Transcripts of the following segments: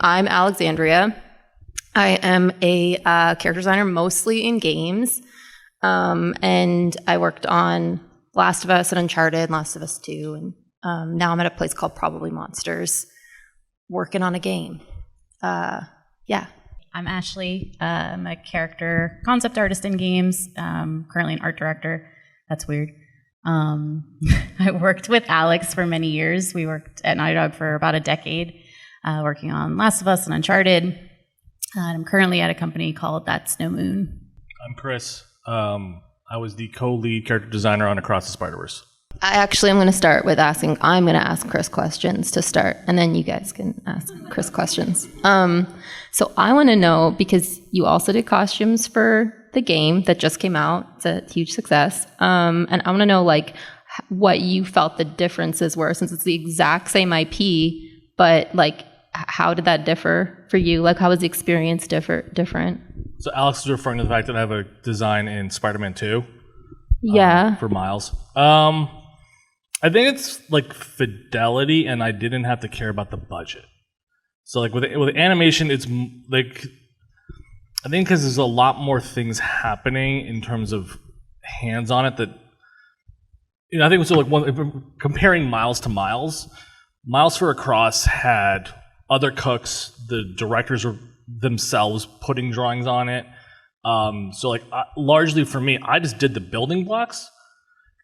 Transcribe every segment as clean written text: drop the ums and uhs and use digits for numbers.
I'm Alexandria. I am a character designer mostly in games. And I worked on Last of Us and Uncharted, Last of Us 2. And now I'm at a place called Probably Monsters, working on a game. Yeah. I'm Ashley. I'm a character concept artist in games, currently an art director. That's weird. I worked with Alex for many years. We worked at Naughty Dog for about a decade, working on Last of Us and Uncharted. And I'm currently at a company called That's No Moon. I'm Kris. I was the co-lead character designer on Across the Spider-Verse. I'm going to start with I'm going to ask Kris questions to start, and then you guys can ask Kris questions. So I want to know, because you also did costumes for the game that just came out. It's a huge success. And I want to know, like, what you felt the differences were, since it's the exact same IP, but, like, how did that differ for you? Like, how was the experience different? So Alex is referring to the fact that I have a design in Spider-Man 2. Yeah. For Miles. I think it's like fidelity, and I didn't have to care about the budget. So like with animation, it's like, I think because there's a lot more things happening in terms of hands on it that, I think so. Like comparing Miles to Miles for Across had other cooks. The directors were themselves putting drawings on it. So like largely for me, I just did the building blocks.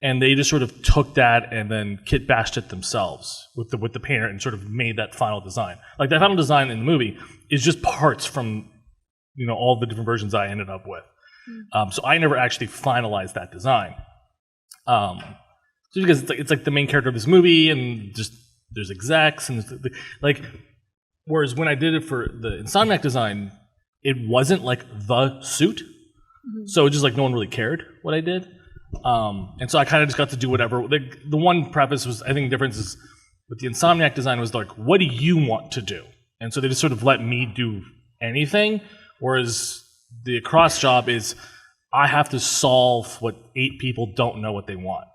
And they just sort of took that and then kit bashed it themselves with the painter and sort of made that final design. Like that final design in the movie is just parts from, all the different versions I ended up with. So I never actually finalized that design. So because it's like the main character of this movie, and just there's execs and like, whereas when I did it for the Insomniac design, it wasn't like the suit. So it just like no one really cared what I did. And so I kind of just got to do whatever. The one preface was, I think the difference is with the Insomniac design was like, what do you want to do? And so they just sort of let me do anything, whereas the Across job is I have to solve what 8 people don't know what they want.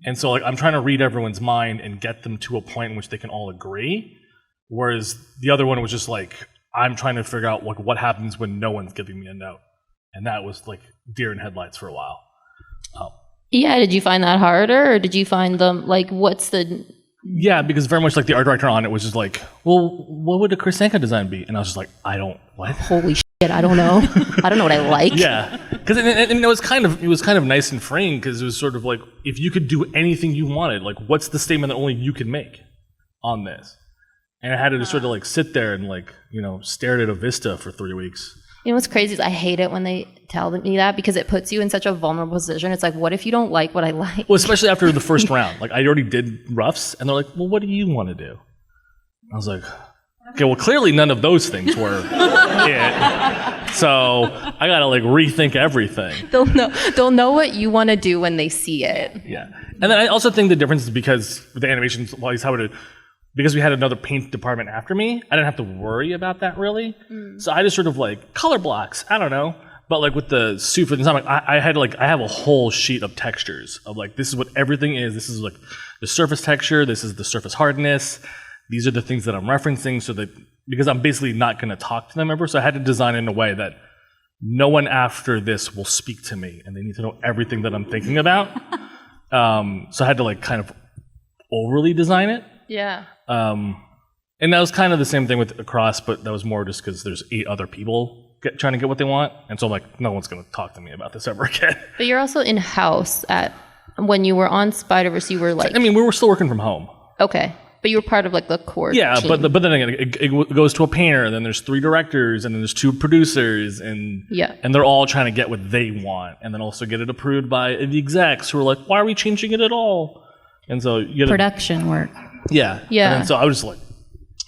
And so like I'm trying to read everyone's mind and get them to a point in which they can all agree, whereas the other one was just like, I'm trying to figure out like what happens when no one's giving me a note. And that was like deer in headlights for a while. Yeah, did you find that harder, or did you find them, like, what's the... Yeah, because very much like the art director on it was just like, well, what would a Kris Anka design be? And I was just like, what? Holy shit, I don't know. I don't know what I like. Yeah, because it was kind of nice and freeing, because it was sort of like, if you could do anything you wanted, like, what's the statement that only you can make on this? And I had to just sort of like sit there and like, stare at a vista for 3 weeks. You know what's crazy is I hate it when they tell me that, because it puts you in such a vulnerable position. It's like, what if you don't like what I like? Well, especially after the first round. Like, I already did roughs, and they're like, well, what do you want to do? I was like, okay, well, clearly none of those things were it. So I got to, like, rethink everything. They'll know what you want to do when they see it. Yeah. And then I also think the difference is because with the animations, because we had another paint department after me, I didn't have to worry about that really. So I just sort of like color blocks, I don't know. But like with the suit for the design, I have a whole sheet of textures of like, this is what everything is. This is like the surface texture. This is the surface hardness. These are the things that I'm referencing, so that, because I'm basically not going to talk to them ever. So I had to design it in a way that no one after this will speak to me, and they need to know everything that I'm thinking about. So I had to like kind of overly design it. Yeah. And that was kind of the same thing with Across, but that was more just because there's 8 other people trying to get what they want. And so I'm like, no one's going to talk to me about this ever again. But you're also in-house when you were on Spider-Verse, you were like... I mean, we were still working from home. Okay. But you were part of like the core team. But then again, it goes to a painter, and then there's 3 directors, and then there's 2 producers, and they're all trying to get what they want, and then also get it approved by the execs who are like, why are we changing it at all? And so you production work. Yeah. And then so I was just like,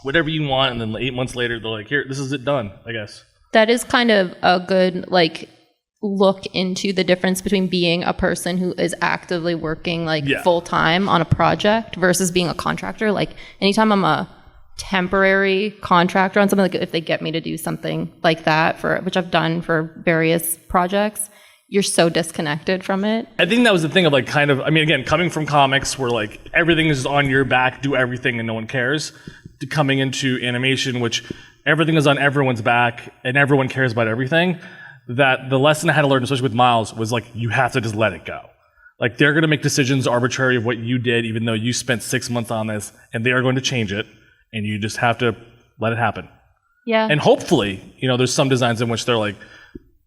whatever you want, and then 8 months later, they're like, here, this is it done, I guess. That is kind of a good, like, look into the difference between being a person who is actively working, like, full-time on a project versus being a contractor. Like, anytime I'm a temporary contractor on something, like if they get me to do something like that, which I've done for various projects, you're so disconnected from it. I think that was the thing of like kind of, I mean, again, coming from comics where like everything is on your back, do everything and no one cares. coming into animation, which everything is on everyone's back and everyone cares about everything, that the lesson I had to learn, especially with Miles, was like, you have to just let it go. Like, they're going to make decisions arbitrary of what you did, even though you spent 6 months on this, and they are going to change it, and you just have to let it happen. Yeah. And hopefully, there's some designs in which they're like,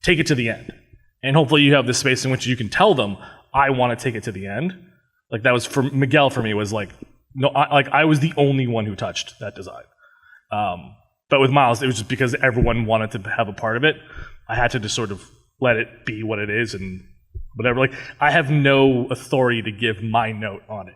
take it to the end. And hopefully you have this space in which you can tell them, I want to take it to the end. Like, that was for Miguel, for me, was like, no, I was the only one who touched that design. But with Miles, it was just because everyone wanted to have a part of it. I had to just sort of let it be what it is and whatever. Like, I have no authority to give my note on it,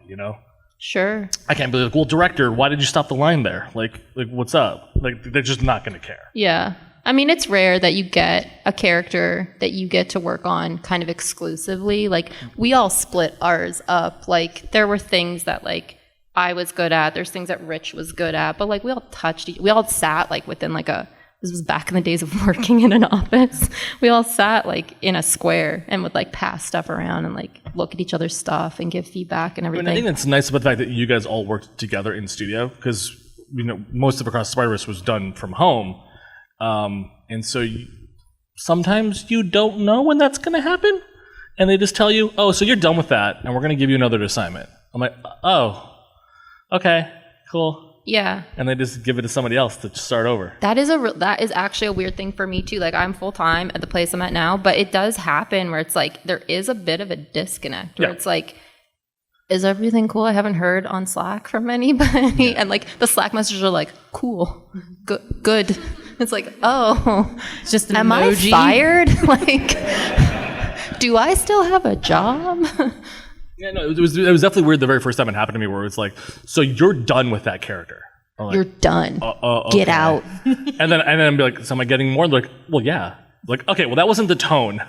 Sure. I can't be like, well, director, why did you stop the line there? Like what's up? Like, they're just not going to care. Yeah. I mean, it's rare that you get a character that you get to work on kind of exclusively. Like, we all split ours up. Like, there were things that, like, I was good at. There's things that Rich was good at. But, like, we all we all sat, like, within, like, this was back in the days of working in an office. We all sat, like, in a square and would, like, pass stuff around and, like, look at each other's stuff and give feedback and everything. I think that's nice about the fact that you guys all worked together in studio, because, most of Across the Spider-Verse was done from home. And so sometimes you don't know when that's going to happen, and they just tell you, oh, so you're done with that, and we're going to give you another assignment. I'm like, oh, okay, cool. Yeah. And they just give it to somebody else to start over. That is actually a weird thing for me too. Like, I'm full-time at the place I'm at now, but it does happen where it's like, there is a bit of a disconnect where it's like, is everything cool? I haven't heard on Slack from anybody. Yeah. And like, the Slack messages are like, cool, good. It's like, oh, it's just an am emoji. I fired? Like, do I still have a job? Yeah, no, it was definitely weird the very first time it happened to me, where it's like, so you're done with that character. Like, you're done. Okay. Get out. and then I'd be like, so am I getting more? They're like, well, yeah. Like, okay, well, that wasn't the tone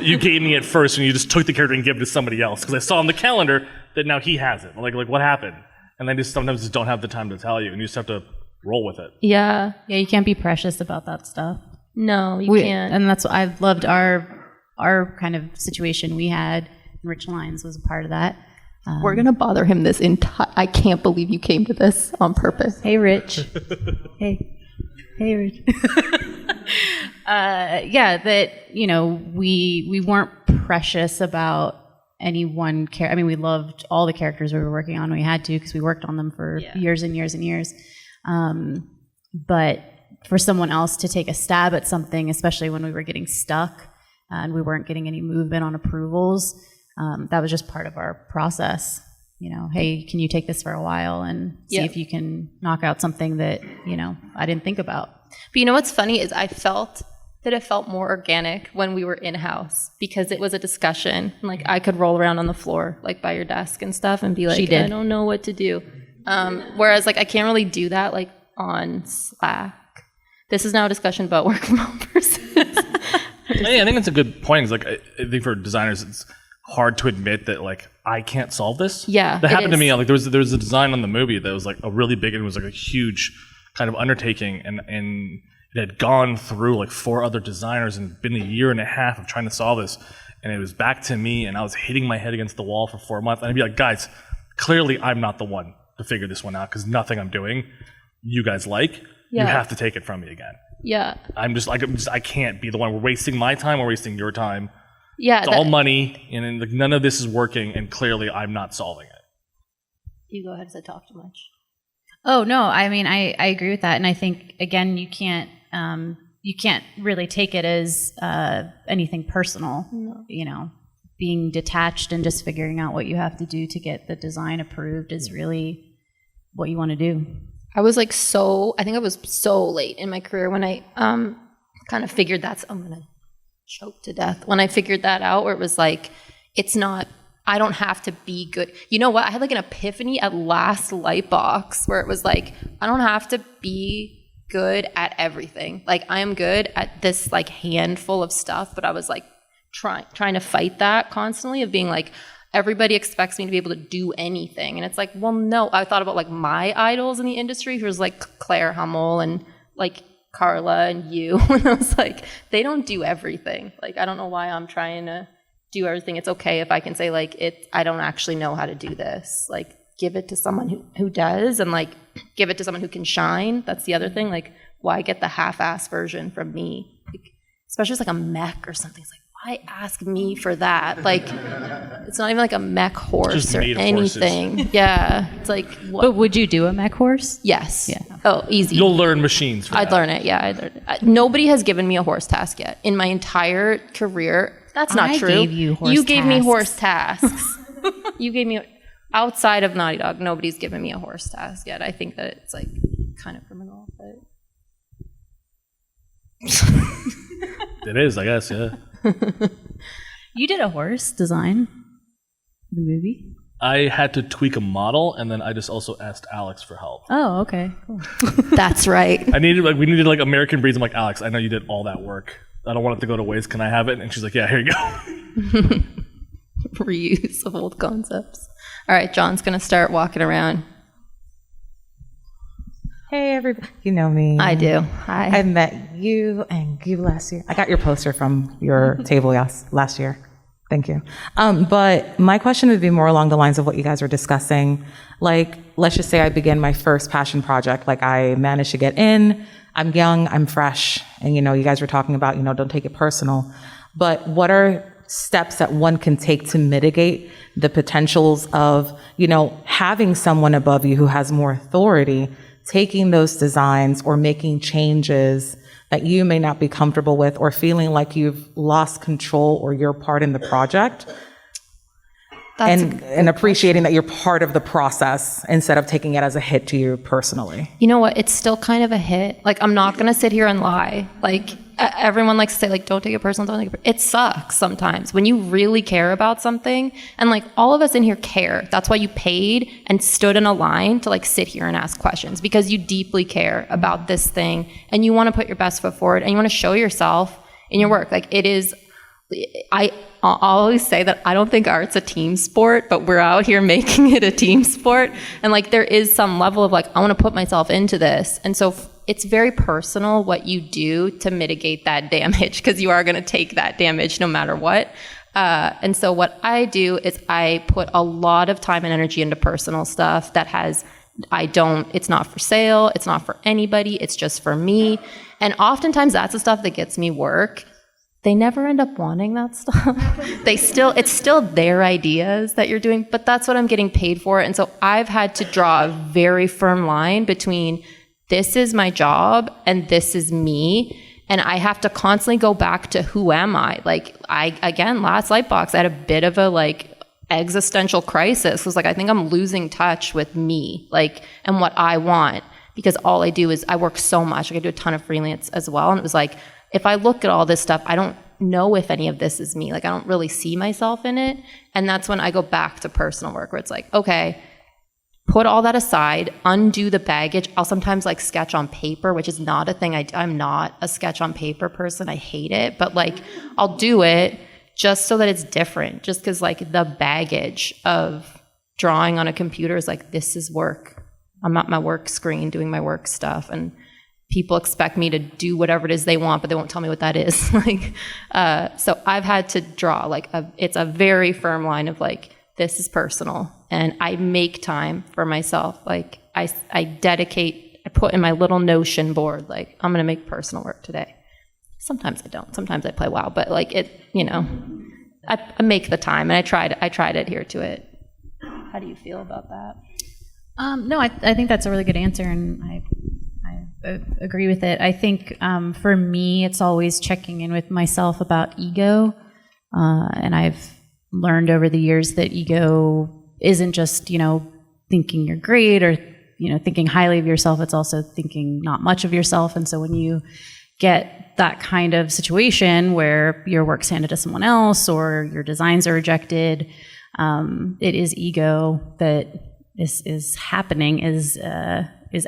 you gave me at first when you just took the character and gave it to somebody else, because I saw on the calendar that now he has it. Like what happened? And they just sometimes just don't have the time to tell you, and you just have to roll with it. Yeah. Yeah, you can't be precious about that stuff. No, you can't. And that's what I loved our kind of situation we had. Rich Lines was a part of that. We're going to bother him this entire... I can't believe you came to this on purpose. Hey, Rich. Hey, Rich. Yeah, that, we weren't precious about any one character. I mean, we loved all the characters we were working on. We had to, because we worked on them for years and years and years. But for someone else to take a stab at something, especially when we were getting stuck and we weren't getting any movement on approvals, that was just part of our process. Hey, can you take this for a while and see if you can knock out something that, I didn't think about. But what's funny is I felt that it felt more organic when we were in-house, because it was a discussion. And, like, I could roll around on the floor, like, by your desk and stuff and be like, I don't know what to do. Whereas, like, I can't really do that, like, on Slack. This is now a discussion about work from home versus... I think that's a good point. It's like, I think for designers, it's hard to admit that, like, I can't solve this. Yeah, that happened to me. Like, there was a design on the movie that was like a really big, and it was like a huge kind of undertaking, and it had gone through like 4 other designers and been a year and a half of trying to solve this, and it was back to me, and I was hitting my head against the wall for 4 months, and I'd be like, guys, clearly I'm not the one to figure this one out, because nothing I'm doing you guys like. You have to take it from me again. Yeah. I can't be the one. We're wasting my time. We're wasting your time. Yeah. It's all money, and like, none of this is working, and clearly I'm not solving it. You go ahead, because I talk too much. Oh, no. I mean, I agree with that. And I think, again, you can't really take it as anything personal. No. Being detached and just figuring out what you have to do to get the design approved is really what you want to do. I was like I think I was so late in my career when I kind of figured I'm going to choke to death. When I figured that out, where it was like, I don't have to be good. You know what? I had like an epiphany at last LightBox, where it was like, I don't have to be good at everything. Like, I am good at this like handful of stuff, but I was like trying to fight that constantly, of being like, everybody expects me to be able to do anything. And it's like, well, no. I thought about like my idols in the industry, who was like Claire Hummel and like Carla and you. And I was like, they don't do everything. Like, I don't know why I'm trying to do everything. It's okay if I can say like, I don't actually know how to do this. Like, give it to someone who does. And like, give it to someone who can shine. That's the other thing. Like, why get the half-ass version from me? Like, especially as like a mech or something. It's like, why ask me for that? Like, it's not even like a mech horse Just or made of anything. horses. Yeah, it's like, what? But would you do a mech horse? Yes. Yeah. Oh, easy. You'll learn machines for I'd that. learn it. Yeah, I'd learn it. Nobody has given me a horse task yet in my entire career. That's not I true. gave you horse You gave me tasks. horse tasks. You gave me outside of Naughty Dog. Nobody's given me a horse task yet. I think that it's like kind of criminal, but It is, I guess, yeah. You did a horse design for the movie? I had to tweak a model, and then I just also asked Alex for help. Oh, okay. Cool. that's right. We needed like American breeds. I'm like, Alex, I know you did all that work. I don't want it to go to waste. Can I have it? And she's like, yeah, here you go. Reuse of old concepts. All right, John's gonna start walking around. Hey, everybody. You know me. I do. Hi. I met you and you last year. I got your poster from your table last year. Thank you. But my question would be more along the lines of what you guys were discussing. Like, let's just say I begin my first passion project. Like, I managed to get in. I'm young. I'm fresh. And, you guys were talking about, don't take it personal. But what are steps that one can take to mitigate the potentials of, having someone above you who has more authority, taking those designs or making changes that you may not be comfortable with, or feeling like you've lost control or your part in the project, and appreciating that you're part of the process instead of taking it as a hit to you personally? You know what? It's still kind of a hit. Like, I'm not going to sit here and lie. Like, everyone likes to say, like, don't take it personal, don't take it personal. It sucks sometimes when you really care about something. And, like, all of us in here care. That's why you paid and stood in a line to, like, sit here and ask questions, because you deeply care about this thing and you want to put your best foot forward and you want to show yourself in your work. Like, it is... I'll always say that I don't think art's a team sport, but we're out here making it a team sport. And like, there is some level of like, I want to put myself into this. And so it's very personal what you do to mitigate that damage, because you are going to take that damage no matter what. And so what I do is I put a lot of time and energy into personal stuff that it's not for sale. It's not for anybody. It's just for me. And oftentimes that's the stuff that gets me work. They never end up wanting that stuff. It's still their ideas that you're doing, but that's what I'm getting paid for. And so I've had to draw a very firm line between this is my job and this is me. And I have to constantly go back to who am I? Like, last Lightbox, I had a bit of a like existential crisis. It was like, I think I'm losing touch with me, like, and what I want, because all I do is I work so much. Like, I do a ton of freelance as well. And it was like, if I look at all this stuff, I don't know if any of this is me. Like, I don't really see myself in it. And that's when I go back to personal work, where it's like, okay, put all that aside, undo the baggage. I'll sometimes like sketch on paper, which is not a thing. I'm not a sketch on paper person. I hate it. But like, I'll do it just so that it's different. Just because like the baggage of drawing on a computer is like, this is work. I'm at my work screen doing my work stuff. And people expect me to do whatever it is they want, but they won't tell me what that is. Like, so I've had to draw it's a very firm line of like, this is personal, and I make time for myself. Like, I put in my little Notion board, like, I'm gonna make personal work today. Sometimes I don't. Sometimes I play WoW, but like I make the time, and I try to adhere to it. How do you feel about that? No, I think that's a really good answer, and I agree with it. I think for me, it's always checking in with myself about ego. And I've learned over the years that ego isn't just, thinking you're great or, thinking highly of yourself. It's also thinking not much of yourself. And so when you get that kind of situation where your work's handed to someone else or your designs are rejected, it is ego that is happening, is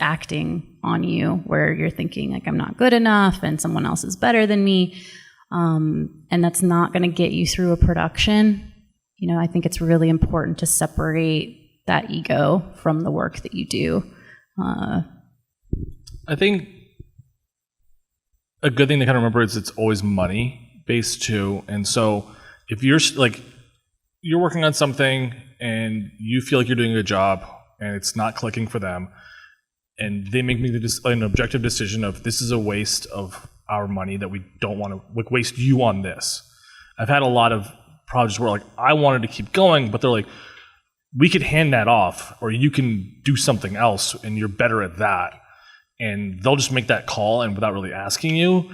acting on you, where you're thinking like, I'm not good enough and someone else is better than me. And that's not going to get you through a production. I think it's really important to separate that ego from the work that you do. I think a good thing to kind of remember is it's always money based too. And so if you're working on something and you feel like you're doing a good job and it's not clicking for them, and they make me an objective decision of this is a waste of our money that we don't want to waste you on this. I've had a lot of projects where like I wanted to keep going, but they're like, we could hand that off, or you can do something else, and you're better at that. And they'll just make that call and without really asking you.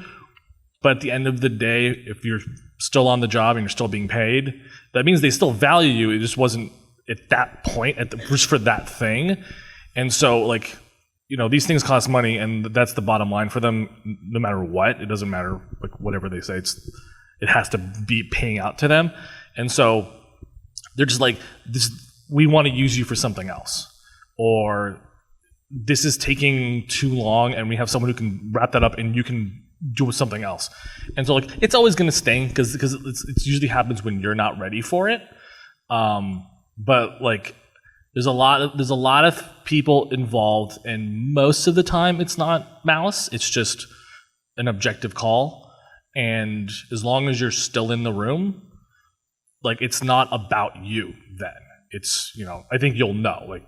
But at the end of the day, if you're still on the job and you're still being paid, that means they still value you. It just wasn't at that point, just for that thing. And so, like, you know, these things cost money, and that's the bottom line for them, no matter what. It doesn't matter, like, whatever they say. It has to be paying out to them. And so they're just like, we want to use you for something else. Or this is taking too long, and we have someone who can wrap that up, and you can do something else. And so, like, it's always going to sting because it usually happens when you're not ready for it. But like, there's a lot of people involved, and most of the time it's not malice. It's just an objective call. And as long as you're still in the room, like, it's not about you then. It's, you know, I think you'll know, like,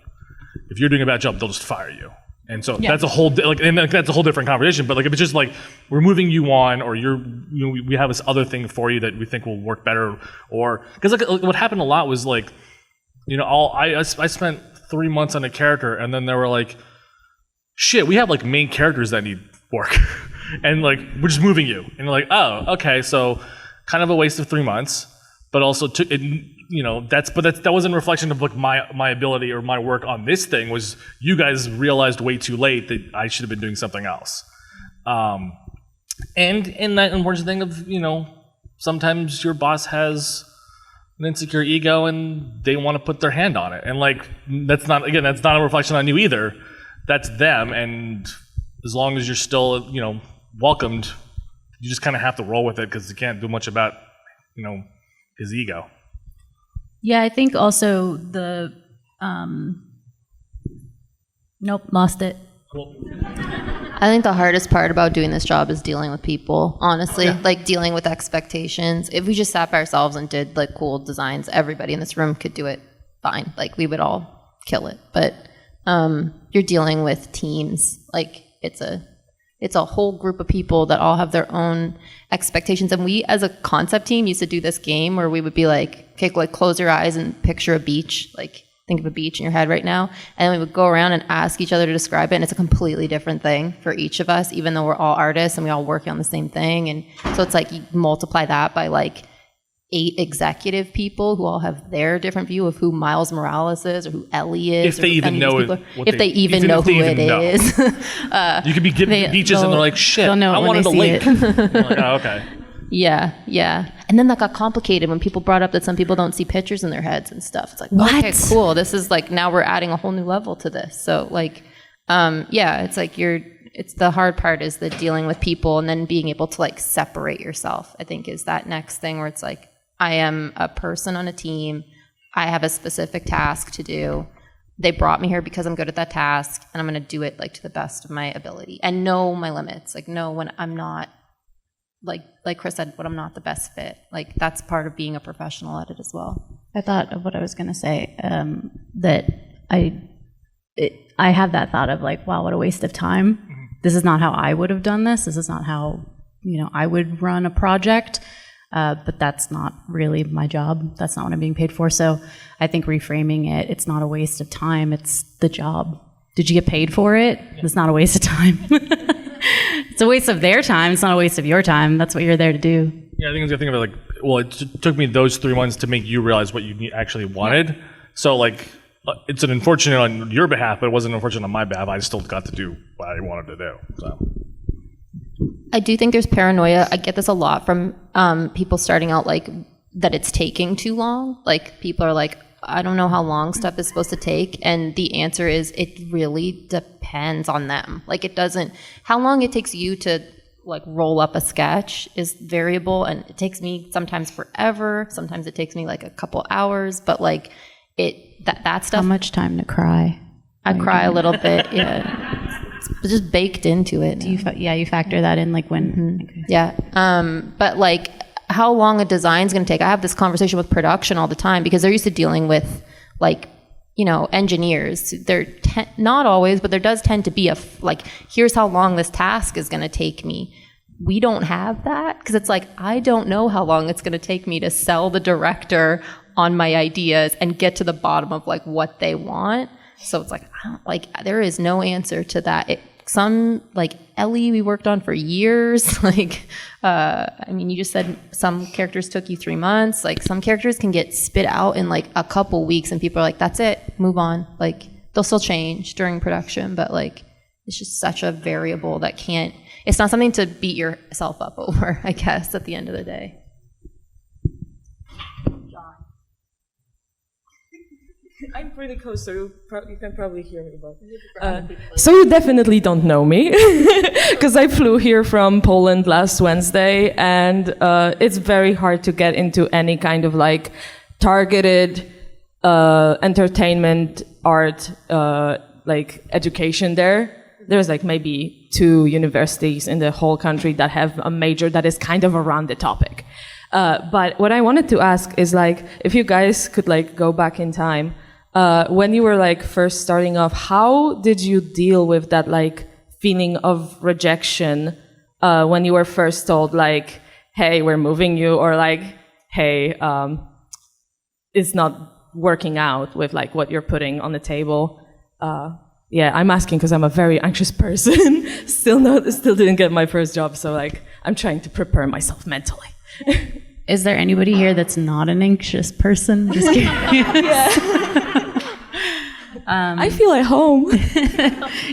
if you're doing a bad job, they'll just fire you. And so that's a whole that's a whole different conversation. But like, if it's just like we're moving you on, or we have this other thing for you that we think will work better, or because like what happened a lot was like, you know, I spent 3 months on a character, and then they were like, shit, we have like main characters that need work, and like we're just moving you, and you're like, oh, okay, so kind of a waste of 3 months, but also you know, that wasn't a reflection of like my ability or my work on this thing. Was you guys realized way too late that I should have been doing something else. And that unfortunate thing of, you know, sometimes your boss has an insecure ego and they want to put their hand on it. And like, that's not a reflection on you either. That's them. And as long as you're still, you know, welcomed, you just kind of have to roll with it, because you can't do much about, you know, his ego. Yeah, I think also the nope, lost it. Cool. I think the hardest part about doing this job is dealing with people, honestly, like dealing with expectations. If we just sat by ourselves and did like cool designs, everybody in this room could do it fine. Like, we would all kill it. But you're dealing with teams. Like, it's a whole group of people that all have their own expectations. And we, as a concept team, used to do this game where we would be like, okay, like, close your eyes and picture a beach. Like, think of a beach in your head right now. And then we would go around and ask each other to describe it. And it's a completely different thing for each of us, even though we're all artists and we all work on the same thing. And so it's like, you multiply that by like 8 executive people who all have their different view of who Miles Morales is, or who Ellie is. If they even know it. If they even know who it is. You could be giving beaches and they're like, shit, I wanted a lake. Like, oh, okay. Yeah. And then that got complicated when people brought up that some people don't see pictures in their heads and stuff. It's like, what? Okay, cool. This is like, now we're adding a whole new level to this. So like, it's like it's the hard part is the dealing with people, and then being able to like separate yourself, I think, is that next thing where it's like, I am a person on a team. I have a specific task to do. They brought me here because I'm good at that task, and I'm going to do it like to the best of my ability and know my limits. Like, know when I'm not, like Kris said, when I'm not the best fit. Like, that's part of being a professional at it as well. I thought of what I was going to say, that I have that thought of like, wow, what a waste of time. Mm-hmm. This is not how I would have done this. This is not how, you know, I would run a project. But that's not really my job. That's not what I'm being paid for. So I think reframing it, it's not a waste of time. It's the job. Did you get paid for it? Yeah. It's not a waste of time. It's a waste of their time. It's not a waste of your time. That's what you're there to do. Yeah, I think of it like, well, it took me those 3 months to make you realize what you actually wanted. Yeah. So like, it's an unfortunate on your behalf, but it wasn't unfortunate on my behalf. I still got to do what I wanted to do. So. I do think there's paranoia. I get this a lot from people starting out, like, that it's taking too long. Like, people are like, I don't know how long stuff is supposed to take. And the answer is, it really depends on them. Like, it doesn't, how long it takes you to like roll up a sketch is variable. And it takes me sometimes forever. Sometimes it takes me like a couple hours, but like that stuff. How much time to cry? I cry a little bit. Yeah. It's just baked into it. Do you factor that in, like when? Mm-hmm. Okay. Yeah. But like, how long a design's going to take? I have this conversation with production all the time because they're used to dealing with like, engineers. They're not always, but there does tend to be here's how long this task is going to take me. We don't have that because it's like, I don't know how long it's going to take me to sell the director on my ideas and get to the bottom of like what they want. So it's like, there is no answer to that. Some like Ellie we worked on for years. You just said some characters took you 3 months. Like some characters can get spit out in like a couple weeks and people are like, that's it, move on. Like they'll still change during production, but like it's just such a variable that it's not something to beat yourself up over, I guess, at the end of the day. I'm pretty close, so you can probably hear me. But so you definitely don't know me, because I flew here from Poland last Wednesday, and it's very hard to get into any kind of like targeted entertainment art like education there. There's like maybe 2 universities in the whole country that have a major that is kind of around the topic. But what I wanted to ask is like, if you guys could like go back in time, when you were like first starting off, how did you deal with that like feeling of rejection when you were first told like, hey, we're moving you, or like, hey, it's not working out with like what you're putting on the table? Yeah, I'm asking because I'm a very anxious person. Still didn't get my first job, so like I'm trying to prepare myself mentally. Is there anybody here that's not an anxious person? Just kidding. I feel at home.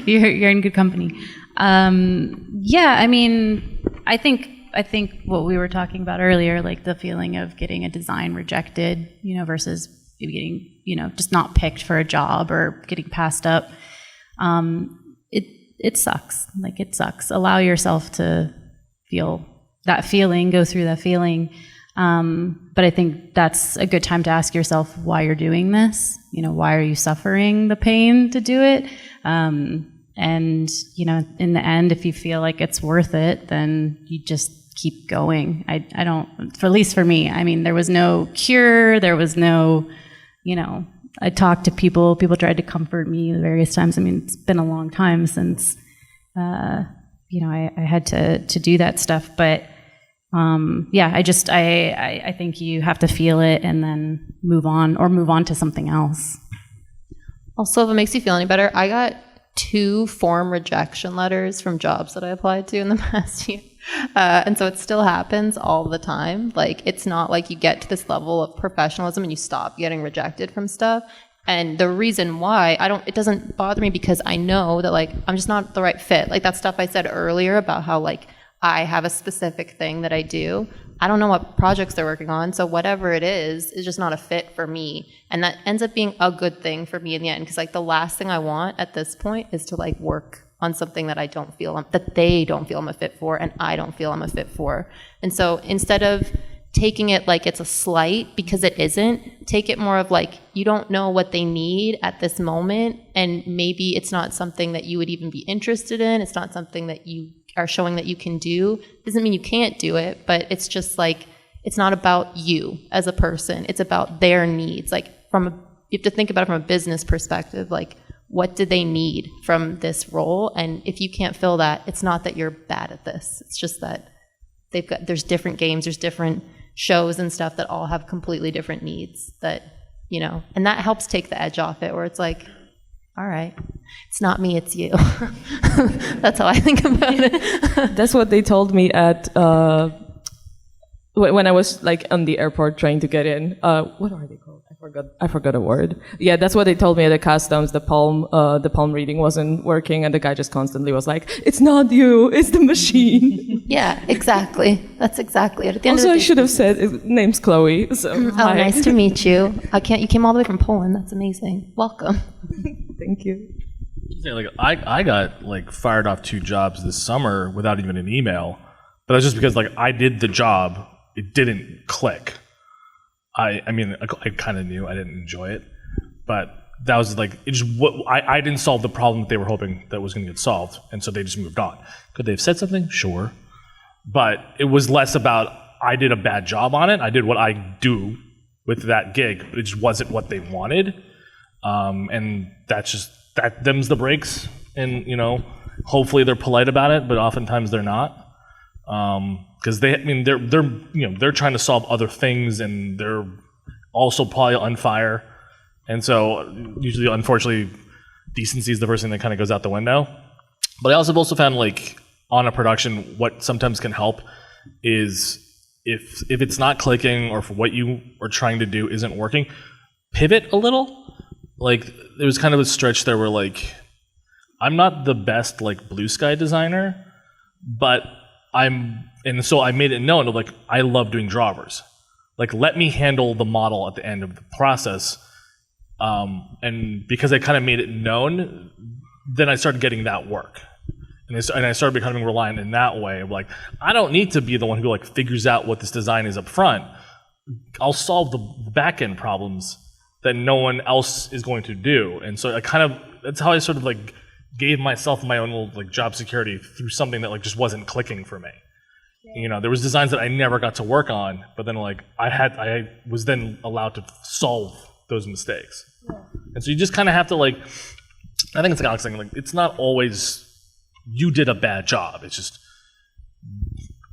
You're in good company. Yeah, I mean, I think what we were talking about earlier, like the feeling of getting a design rejected, versus maybe getting, just not picked for a job or getting passed up. It sucks. Like it sucks. Allow yourself to feel that feeling, go through that feeling. But I think that's a good time to ask yourself why you're doing this. Why are you suffering the pain to do it? And, in the end, if you feel like it's worth it, then you just keep going. I don't, at least for me, I mean, there was no cure. There was no, I talked to people tried to comfort me various times. I mean, it's been a long time since, I had to do that stuff, but yeah, I think you have to feel it and then move on to something else. Also, if it makes you feel any better, I got 2 form rejection letters from jobs that I applied to in the past year. And so it still happens all the time. Like, it's not like you get to this level of professionalism and you stop getting rejected from stuff. And the reason why it doesn't bother me because I know that like, I'm just not the right fit. Like that stuff I said earlier about how like, I have a specific thing that I do. I don't know what projects they're working on, so whatever it is just not a fit for me. And that ends up being a good thing for me in the end, because like the last thing I want at this point is to like work on something that I don't feel, that they don't feel I'm a fit for, and I don't feel I'm a fit for. And so instead of taking it like it's a slight, because it isn't, take it more of like, you don't know what they need at this moment, and maybe it's not something that you would even be interested in. It's not something that you are showing that you can do. Doesn't mean you can't do it, but it's just like, it's not about you as a person. It's about their needs. Like you have to think about it from a business perspective. Like, what do they need from this role? And if you can't fill that, it's not that you're bad at this. It's just that there's different games, there's different shows and stuff that all have completely different needs that, and that helps take the edge off it, where it's like, all right, it's not me, it's you. That's how I think about it. That's what they told me at when I was like on the airport trying to get in. What are they called? I forgot a word. Yeah, that's what they told me at the customs. The palm reading wasn't working, and the guy just constantly was like, "It's not you, it's the machine." Yeah, exactly. That's exactly it. At the end also, of the I should have said, name's Chloe. So hi. Nice to meet you. You came all the way from Poland. That's amazing. Welcome. Thank you. Yeah, like I got like fired off 2 jobs this summer without even an email, but that's just because like I did the job, it didn't click. I mean, I kind of knew I didn't enjoy it, but that was like, I didn't solve the problem that they were hoping that was going to get solved, and so they just moved on. Could they have said something? Sure. But it was less about, I did a bad job on it, I did what I do with that gig, but it just wasn't what they wanted. and them's the breaks. And hopefully they're polite about it, but oftentimes they're not. Because they're trying to solve other things, and they're also probably on fire. And so usually, unfortunately, decency is the first thing that kind of goes out the window. But I also found, like, on a production, what sometimes can help is if it's not clicking, or if what you are trying to do isn't working, pivot a little. Like, there was kind of a stretch there where, like, I'm not the best, like, blue sky designer, but and so I made it known of, like, I love doing drawers. Like, let me handle the model at the end of the process. And because I kind of made it known, then I started getting that work. And I started becoming reliant in that way of, like, I don't need to be the one who, like, figures out what this design is up front. I'll solve the back end problems that no one else is going to do. And so that's how I sort of, like, gave myself my own little, like, job security through something that, like, just wasn't clicking for me. There was designs that I never got to work on, but then, like, I was then allowed to solve those mistakes. And so you just kind of have to, like, I think it's like Alex saying, like, it's not always you did a bad job. It's just,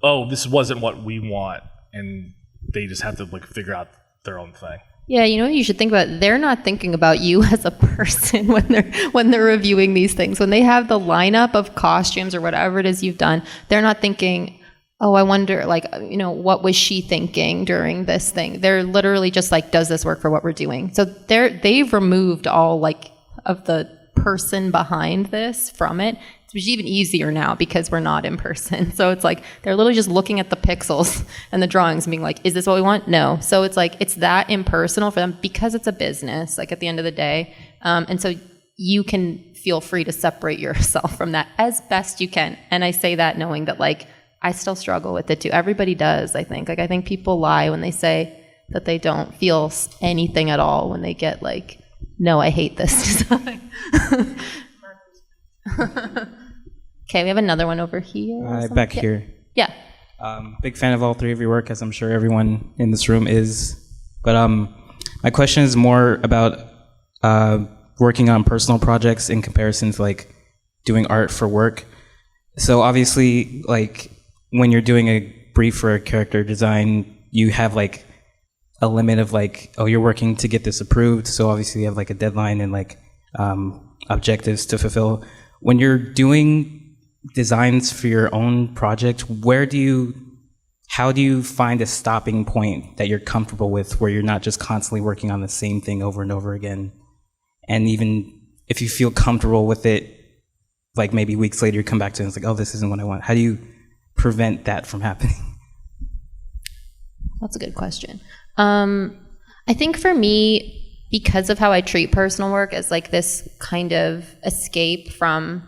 oh, this wasn't what we want, and they just have to, like, figure out their own thing. Yeah, you should think about it. They're not thinking about you as a person when they're reviewing these things. When they have the lineup of costumes or whatever it is you've done, they're not thinking, oh, I wonder, like, what was she thinking during this thing? They're literally just like, does this work for what we're doing? So they've removed all, like, of the person behind this from it. It's even easier now because we're not in person. So it's like they're literally just looking at the pixels and the drawings and being like, is this what we want? No. So it's like it's that impersonal for them because it's a business, like, at the end of the day. And so you can feel free to separate yourself from that as best you can. And I say that knowing that, like, I still struggle with it too. Everybody does, I think. Like, I think people lie when they say that they don't feel anything at all when they get, like, no, I hate this design. Okay, we have another one over here. Back here. Yeah. Big fan of all three of your work, as I'm sure everyone in this room is. But my question is more about working on personal projects in comparison to, like, doing art for work. So obviously, like, when you're doing a brief for a character design, you have, like, a limit of, like, oh, you're working to get this approved. So obviously you have, like, a deadline and, like, objectives to fulfill. When you're doing designs for your own project, how do you find a stopping point that you're comfortable with, where you're not just constantly working on the same thing over and over again? And even if you feel comfortable with it, like, maybe weeks later you come back to it and it's like, oh, this isn't what I want. How do you prevent that from happening? That's a good question. I think for me, because of how I treat personal work as, like, this kind of escape from,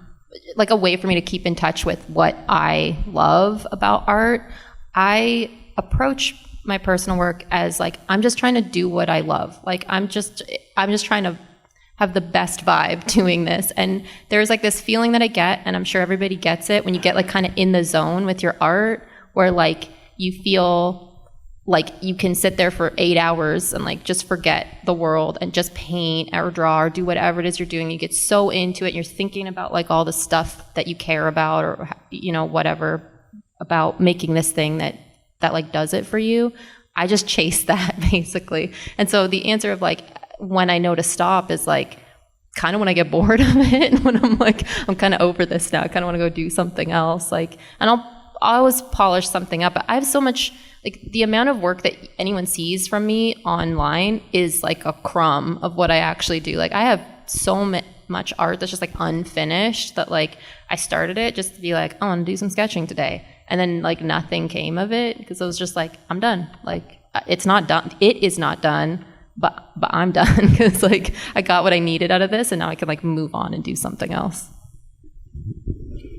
like, a way for me to keep in touch with what I love about art, I approach my personal work as, like, I'm just trying to do what I love. Like, I'm just trying to have the best vibe doing this. And there's, like, this feeling that I get, and I'm sure everybody gets it, when you get, like, kind of in the zone with your art, where, like, you feel like you can sit there for 8 hours and, like, just forget the world and just paint or draw or do whatever it is you're doing. You get so into it and you're thinking about, like, all the stuff that you care about, or, whatever, about making this thing that like does it for you. I just chase that, basically. And so the answer of, like, when I know to stop is, like, kind of when I get bored of it, when I'm like, I'm kind of over this now, I kind of want to go do something else, like, and I'll always polish something up. I have so much, like, the amount of work that anyone sees from me online is, like, a crumb of what I actually do. Like, I have so much art that's just, like, unfinished, that, like, I started it just to be like, oh, I want to do some sketching today, and then, like, nothing came of it because I was just like, I'm done. Like, it's not done. It is not done. But I'm done because, like, I got what I needed out of this, and now I can, like, move on and do something else.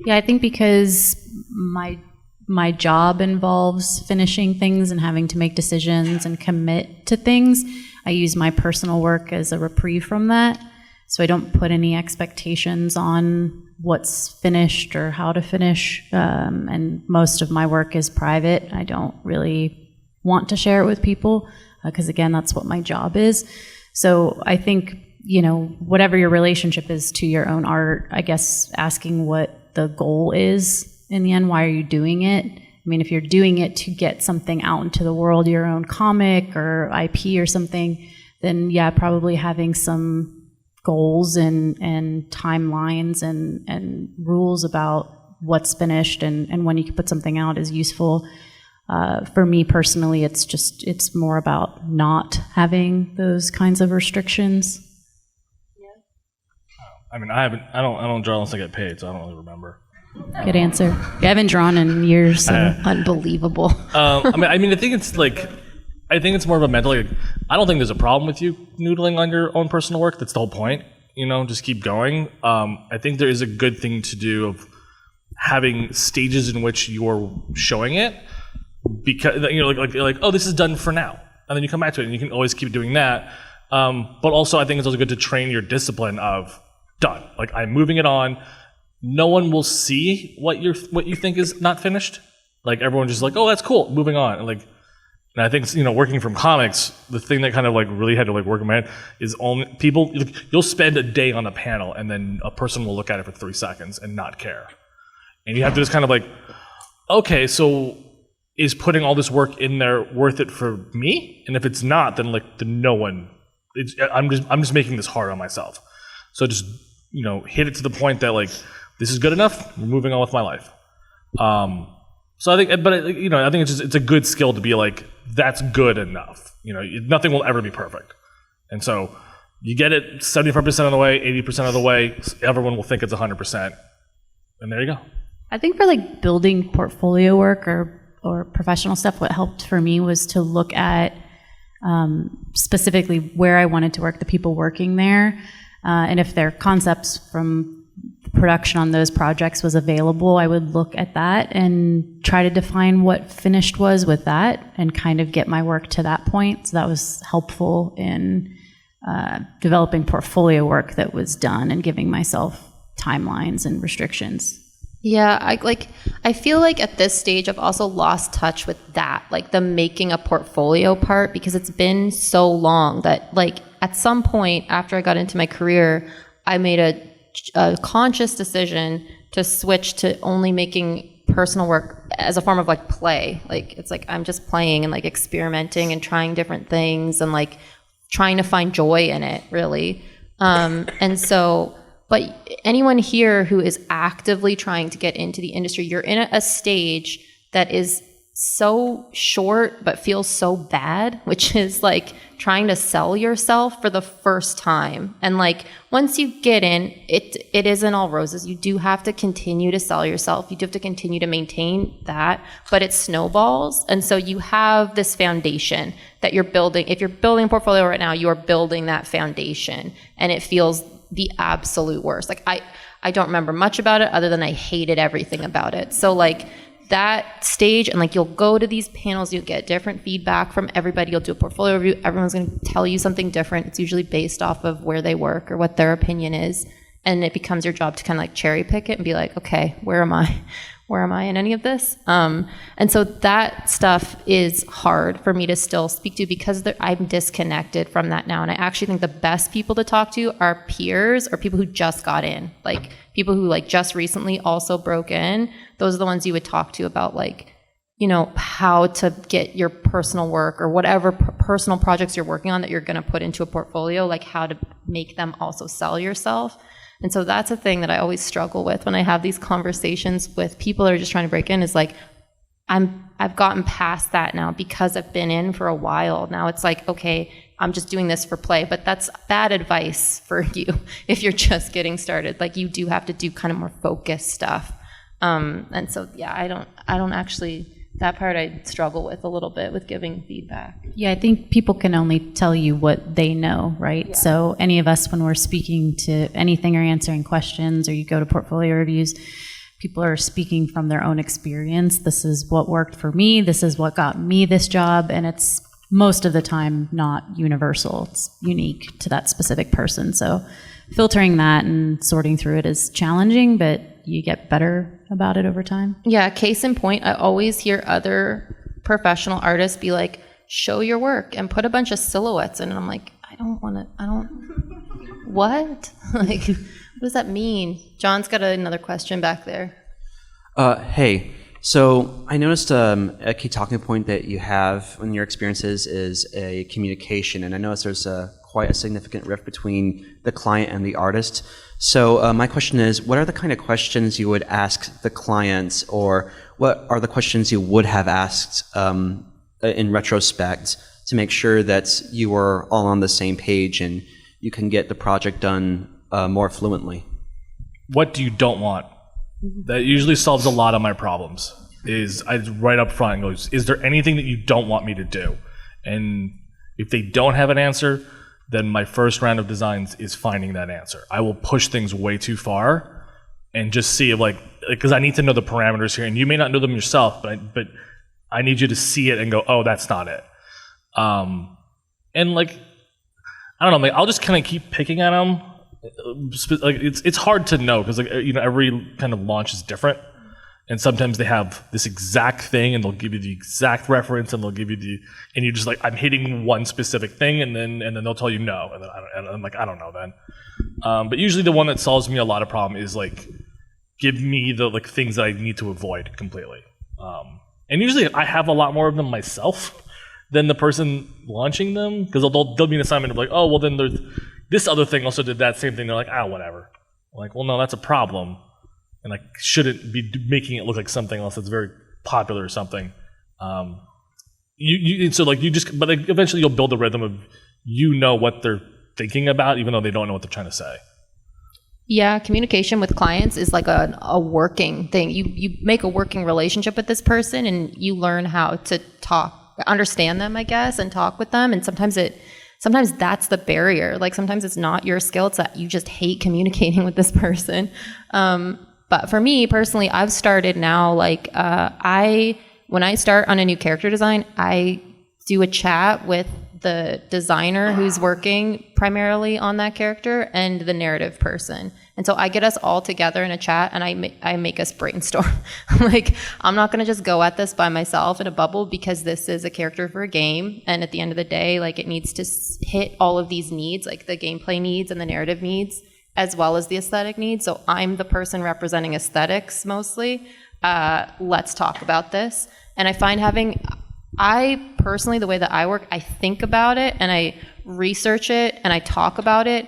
Yeah, I think because my job involves finishing things and having to make decisions and commit to things, I use my personal work as a reprieve from that. So I don't put any expectations on what's finished or how to finish. And most of my work is private. I don't really want to share it with people because, again, that's what my job is. So I think whatever your relationship is to your own art, I guess asking what the goal is in the end. Why are you doing it? I mean, if you're doing it to get something out into the world, your own comic or IP or something, then yeah, probably having some goals and timelines and rules about what's finished and when you can put something out is useful. For me personally, it's more about not having those kinds of restrictions. I mean, I don't draw unless I get paid, so I don't really remember. Good answer. I haven't drawn in years, so Unbelievable. I think it's more of a mental. Like, I don't think there's a problem with you noodling on your own personal work. That's the whole point. Just keep going. I think there is a good thing to do of having stages in which you're showing it, because like oh, this is done for now, and then you come back to it, and you can always keep doing that. But also, I think it's also good to train your discipline of done. Like, I'm moving it on. No one will see what you think is not finished. Like, everyone's just like, oh, that's cool, moving on. And I think working from comics, the thing that kind of really had to work in my head is only people. You'll spend a day on a panel, and then a person will look at it for 3 seconds and not care, and you have to just kind of okay, so is putting all this work in there worth it for me? And if it's not, then then no one. I'm just making this hard on myself. So just hit it to the point that this is good enough. I'm moving on with my life. So I think, I think it's a good skill to be that's good enough. Nothing will ever be perfect, and so you get it 75% of the way, 80% of the way. Everyone will think it's 100%, and there you go. I think for building portfolio work or professional stuff, what helped for me was to look at specifically where I wanted to work, the people working there, and if their concepts from production on those projects was available, I would look at that and try to define what finished was with that and kind of get my work to that point. So that was helpful in developing portfolio work that was done and giving myself timelines and restrictions. Yeah, I feel like at this stage I've also lost touch with that, the making a portfolio part, because it's been so long that at some point after I got into my career, I made a conscious decision to switch to only making personal work as a form of play. It's I'm just playing and experimenting and trying different things and trying to find joy in it, really. And so, but anyone here who is actively trying to get into the industry, you're in a stage that is so short but feels so bad, which is trying to sell yourself for the first time. And once you get in, it isn't all roses. You do have to continue to sell yourself. You do have to continue to maintain that, but it snowballs. And so you have this foundation that you're building. If you're building a portfolio right now, you're building that foundation, and it feels the absolute worst. I don't remember much about it other than I hated everything about it. So that stage, and you'll go to these panels, you'll get different feedback from everybody, you'll do a portfolio review, everyone's going to tell you something different. It's usually based off of where they work or what their opinion is, and it becomes your job to kind of cherry pick it and be okay, where am I in any of this? And so that stuff is hard for me to still speak to, because I'm disconnected from that now, and I actually think the best people to talk to are peers or people who just got in, people who just recently also broke in. Those are the ones you would talk to about how to get your personal work or whatever personal projects you're working on that you're going to put into a portfolio, how to make them also sell yourself. And so that's a thing that I always struggle with when I have these conversations with people that are just trying to break in, is I've gotten past that now because I've been in for a while. Now it's okay, I'm just doing this for play, but that's bad advice for you if you're just getting started. You do have to do kind of more focused stuff. And so, yeah, I don't actually, that part I struggle with a little bit with giving feedback. Yeah, I think people can only tell you what they know, right? Yeah. So any of us, when we're speaking to anything or answering questions, or you go to portfolio reviews, people are speaking from their own experience. This is what worked for me. This is what got me this job. And it's most of the time not universal. It's unique to that specific person. So filtering that and sorting through it is challenging, but you get better about it over time. Yeah, case in point, I always hear other professional artists be show your work and put a bunch of silhouettes in. And I'm I don't want to, what? Like, what does that mean? John's got another question back there. Hey, so I noticed a key talking point that you have in your experiences is a communication, and I noticed there's quite a significant rift between the client and the artist. So my question is, what are the kind of questions you would ask the clients, or what are the questions you would have asked in retrospect to make sure that you were all on the same page and you can get the project done more fluently? What do you don't want? That usually solves a lot of my problems. Is I right up front and goes, is there anything that you don't want me to do? And if they don't have an answer, then my first round of designs is finding that answer. I will push things way too far and just see because I need to know the parameters here, and you may not know them yourself, but I need you to see it and go, oh, that's not it. And like, I don't know, I'll just kind of keep picking at them. Like it's hard to know because every kind of launch is different, and sometimes they have this exact thing and they'll give you the exact reference and they'll give you and you're just like, I'm hitting one specific thing, and then they'll tell you no, and then I'm like, I don't know then. But usually the one that solves me a lot of problem is like, give me the things that I need to avoid completely. And usually I have a lot more of them myself than the person launching them, because they'll be an assignment of like, oh, well then there's this other thing also did that same thing. They're like, whatever. I'm like, well, no, that's a problem, and I shouldn't be making it look like something else that's very popular or something. But eventually you'll build a rhythm of what they're thinking about, even though they don't know what they're trying to say. Yeah, communication with clients is like a working thing. You make a working relationship with this person, and you learn how to understand them, I guess, and talk with them. And sometimes that's the barrier. Like sometimes it's not your skill, it's that you just hate communicating with this person. But for me personally, I've started now, when I start on a new character design, I do a chat with the designer who's working primarily on that character and the narrative person. And so I get us all together in a chat, and I make us brainstorm. Like, I'm not going to just go at this by myself in a bubble, because this is a character for a game. And at the end of the day, it needs to hit all of these needs, like the gameplay needs and the narrative needs, as well as the aesthetic needs. So I'm the person representing aesthetics mostly. Let's talk about this. And I find I personally, the way that I work, I think about it and I research it and I talk about it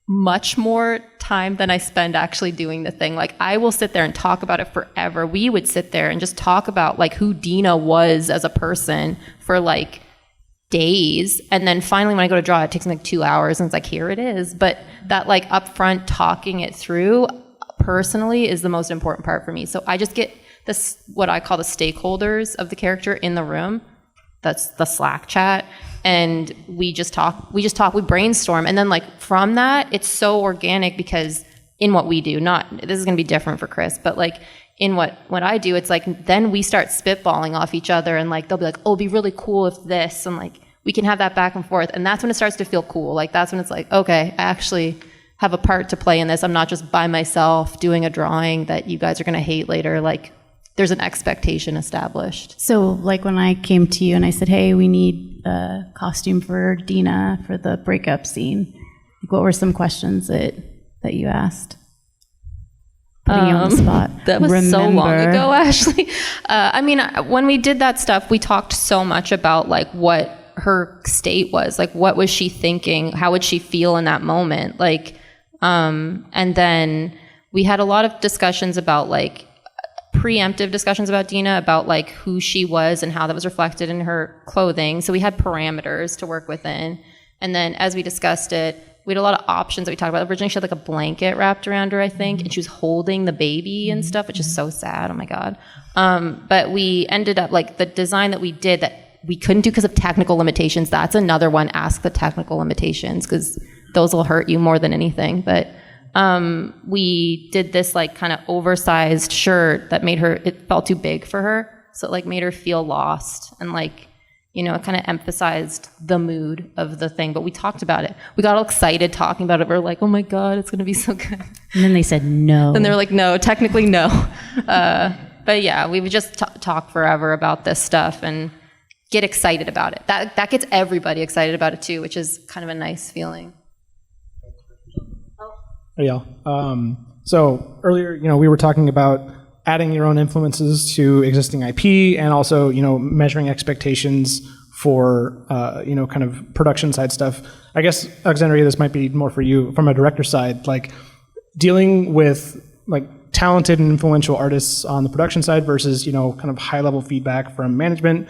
much more time than I spend actually doing the thing. Like, I will sit there and talk about it forever. We would sit there and just talk about who Dina was as a person for days. And then finally when I go to draw, it takes me 2 hours, and it's here it is. But that upfront talking it through personally is the most important part for me. So I just get this, what I call the stakeholders of the character in the room. That's the Slack chat. And we just talk, we brainstorm. And then from that, it's so organic, because in what we do, this is going to be different for Kris, but in what I do, it's then we start spitballing off each other, and they'll be oh, it'd be really cool if this, and we can have that back and forth. And that's when it starts to feel cool. That's when it's okay, I actually have a part to play in this. I'm not just by myself doing a drawing that you guys are going to hate later. There's an expectation established. So when I came to you and I said, hey, we need a costume for Dina for the breakup scene, what were some questions that you asked? Putting you on the spot. That was so long ago, Ashley. When we did that stuff, we talked so much about what her state was. What was she thinking? How would she feel in that moment? And then we had a lot of discussions about preemptive discussions about Dina, about who she was and how that was reflected in her clothing. So we had parameters to work within. And then as we discussed it, we had a lot of options that we talked about. Originally she had a blanket wrapped around her, I think, and she was holding the baby and stuff, which is so sad. Oh my God. But we ended up the design that we did that we couldn't do because of technical limitations. That's another one. Ask the technical limitations, because those will hurt you more than anything. But we did this kind of oversized shirt that made her, it felt too big for her. So it made her feel lost, and it kind of emphasized the mood of the thing. But we talked about it. We got all excited talking about it. We were oh my God, it's going to be so good. And then they said no. Then they were no, technically no. But yeah, we would just talk forever about this stuff and get excited about it. That gets everybody excited about it too, which is kind of a nice feeling. Hey, y'all. So earlier, we were talking about adding your own influences to existing IP and also, measuring expectations for, kind of production side stuff. I guess, Alexandria, this might be more for you from a director side, like dealing with like talented and influential artists on the production side versus, kind of high level feedback from management.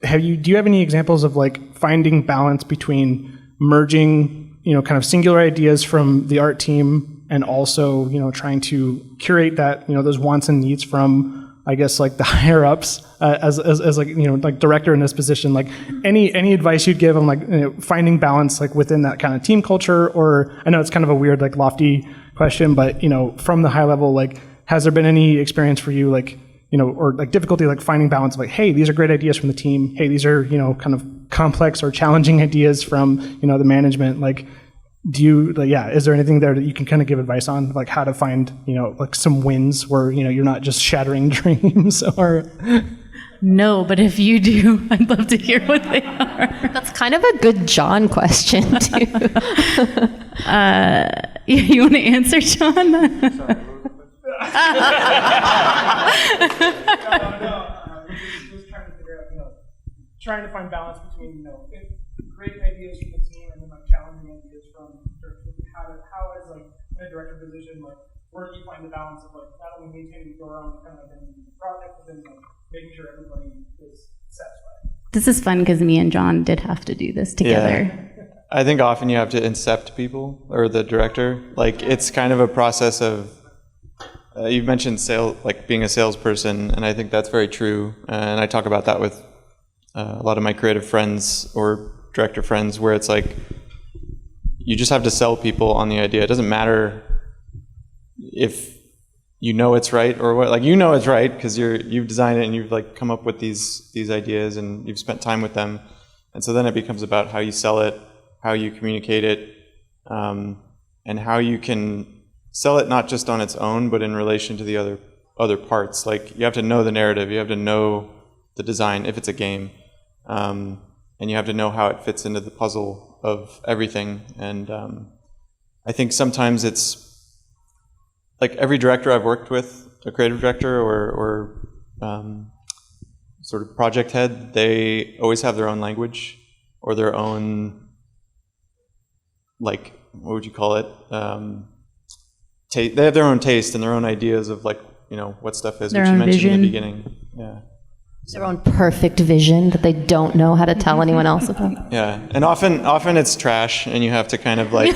Do you have any examples of like finding balance between merging, kind of singular ideas from the art team and also, trying to curate that, those wants and needs from, I guess, like the higher ups as like, like director in this position, like any advice you'd give on like, finding balance like within that kind of team culture? Or I know it's kind of a weird, like lofty question, but, from the high level, like, has there been any experience for you, like, or like difficulty like finding balance of like, hey, these are great ideas from the team. Hey, these are, kind of complex or challenging ideas from, the management. Like, is there anything there that you can kind of give advice on, like how to find, like some wins where, you're not just shattering dreams or? No, but if you do, I'd love to hear what they are. That's kind of a good John question, too. You want to answer, John? No. Just trying to figure out, trying to find balance between, great ideas from the team and then like challenging ideas from how as like in a director position, like where do you find the balance of like not only maintaining your own kind of identity in the project, but then like making sure everybody is satisfied. This is fun because me and John did have to do this together. Yeah. I think often you have to incept people or the director. Like it's kind of a process of you've mentioned like being a salesperson, and I think that's very true. And I talk about that with a lot of my creative friends or director friends, where it's like you just have to sell people on the idea. It doesn't matter if it's right or what. Like it's right because you've designed it and you've like come up with these ideas and you've spent time with them, and so then it becomes about how you sell it, how you communicate it, and how you can sell it not just on its own, but in relation to the other parts. Like you have to know the narrative, you have to know the design if it's a game, and you have to know how it fits into the puzzle of everything. And I think sometimes it's like every director I've worked with, a creative director or sort of project head, they always have their own language or their own, like, what would you call it? They have their own taste and their own ideas of like, what stuff is, which you mentioned in the beginning. Yeah. Their own perfect vision that they don't know how to tell anyone else about. Yeah, and often it's trash, and you have to kind of like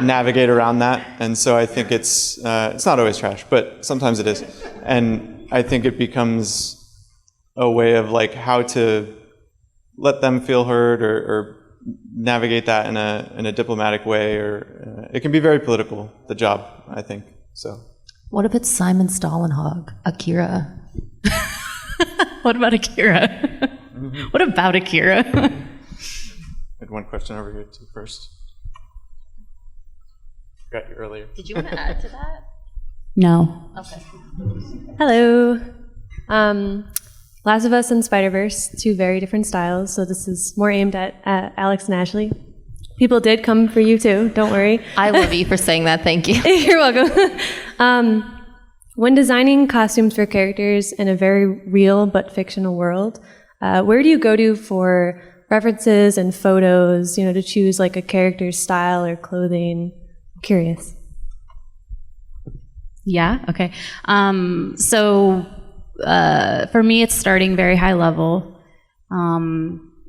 navigate around that. And so I think it's not always trash, but sometimes it is. And I think it becomes a way of like how to let them feel heard or navigate that in a diplomatic way, or it can be very political, the job, I think. So. What if it's Simon Stålenhag, Akira? What about Akira? What about Akira? I had one question over here too first. Got you earlier. Did you want to add to that? No. Okay. Hello. Last of Us and Spider-Verse, two very different styles, so this is more aimed at Alex and Ashley. People did come for you too, don't worry. I love you for saying that, thank you. You're welcome. When designing costumes for characters in a very real but fictional world, where do you go to for references and photos, to choose like a character's style or clothing? I'm curious. Yeah, okay. So for me, it's starting very high level.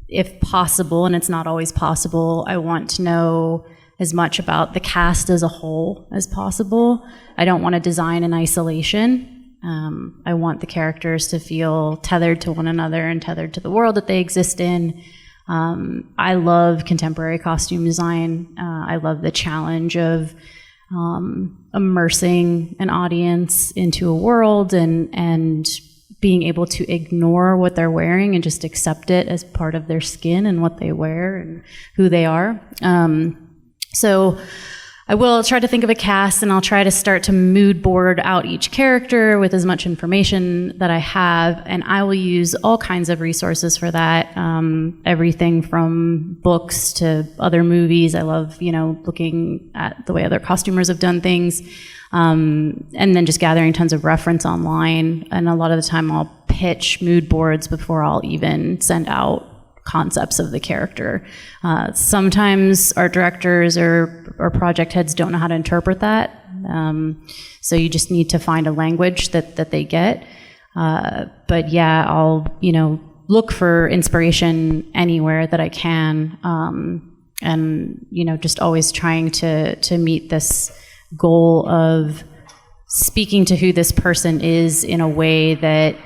If possible, and it's not always possible, I want to know as much about the cast as a whole as possible. I don't want to design in isolation. I want the characters to feel tethered to one another and tethered to the world that they exist in. I love contemporary costume design. I love the challenge of immersing an audience into a world and being able to ignore what they're wearing and just accept it as part of their skin and what they wear and who they are. So I will try to think of a cast, and I'll try to start to mood board out each character with as much information that I have, and I will use all kinds of resources for that, everything from books to other movies. I love, looking at the way other costumers have done things, and then just gathering tons of reference online, and a lot of the time I'll pitch mood boards before I'll even send out concepts of the character. Sometimes art directors or project heads don't know how to interpret that. So you just need to find a language that they get. But yeah, I'll, look for inspiration anywhere that I can. And, just always trying to meet this goal of speaking to who this person is in a way that,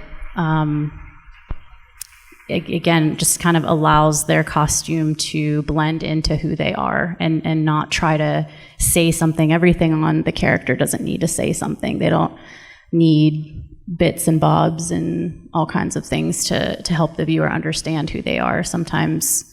again, just kind of allows their costume to blend into who they are and not try to say something. Everything on the character doesn't need to say something. They don't need bits and bobs and all kinds of things to help the viewer understand who they are. Sometimes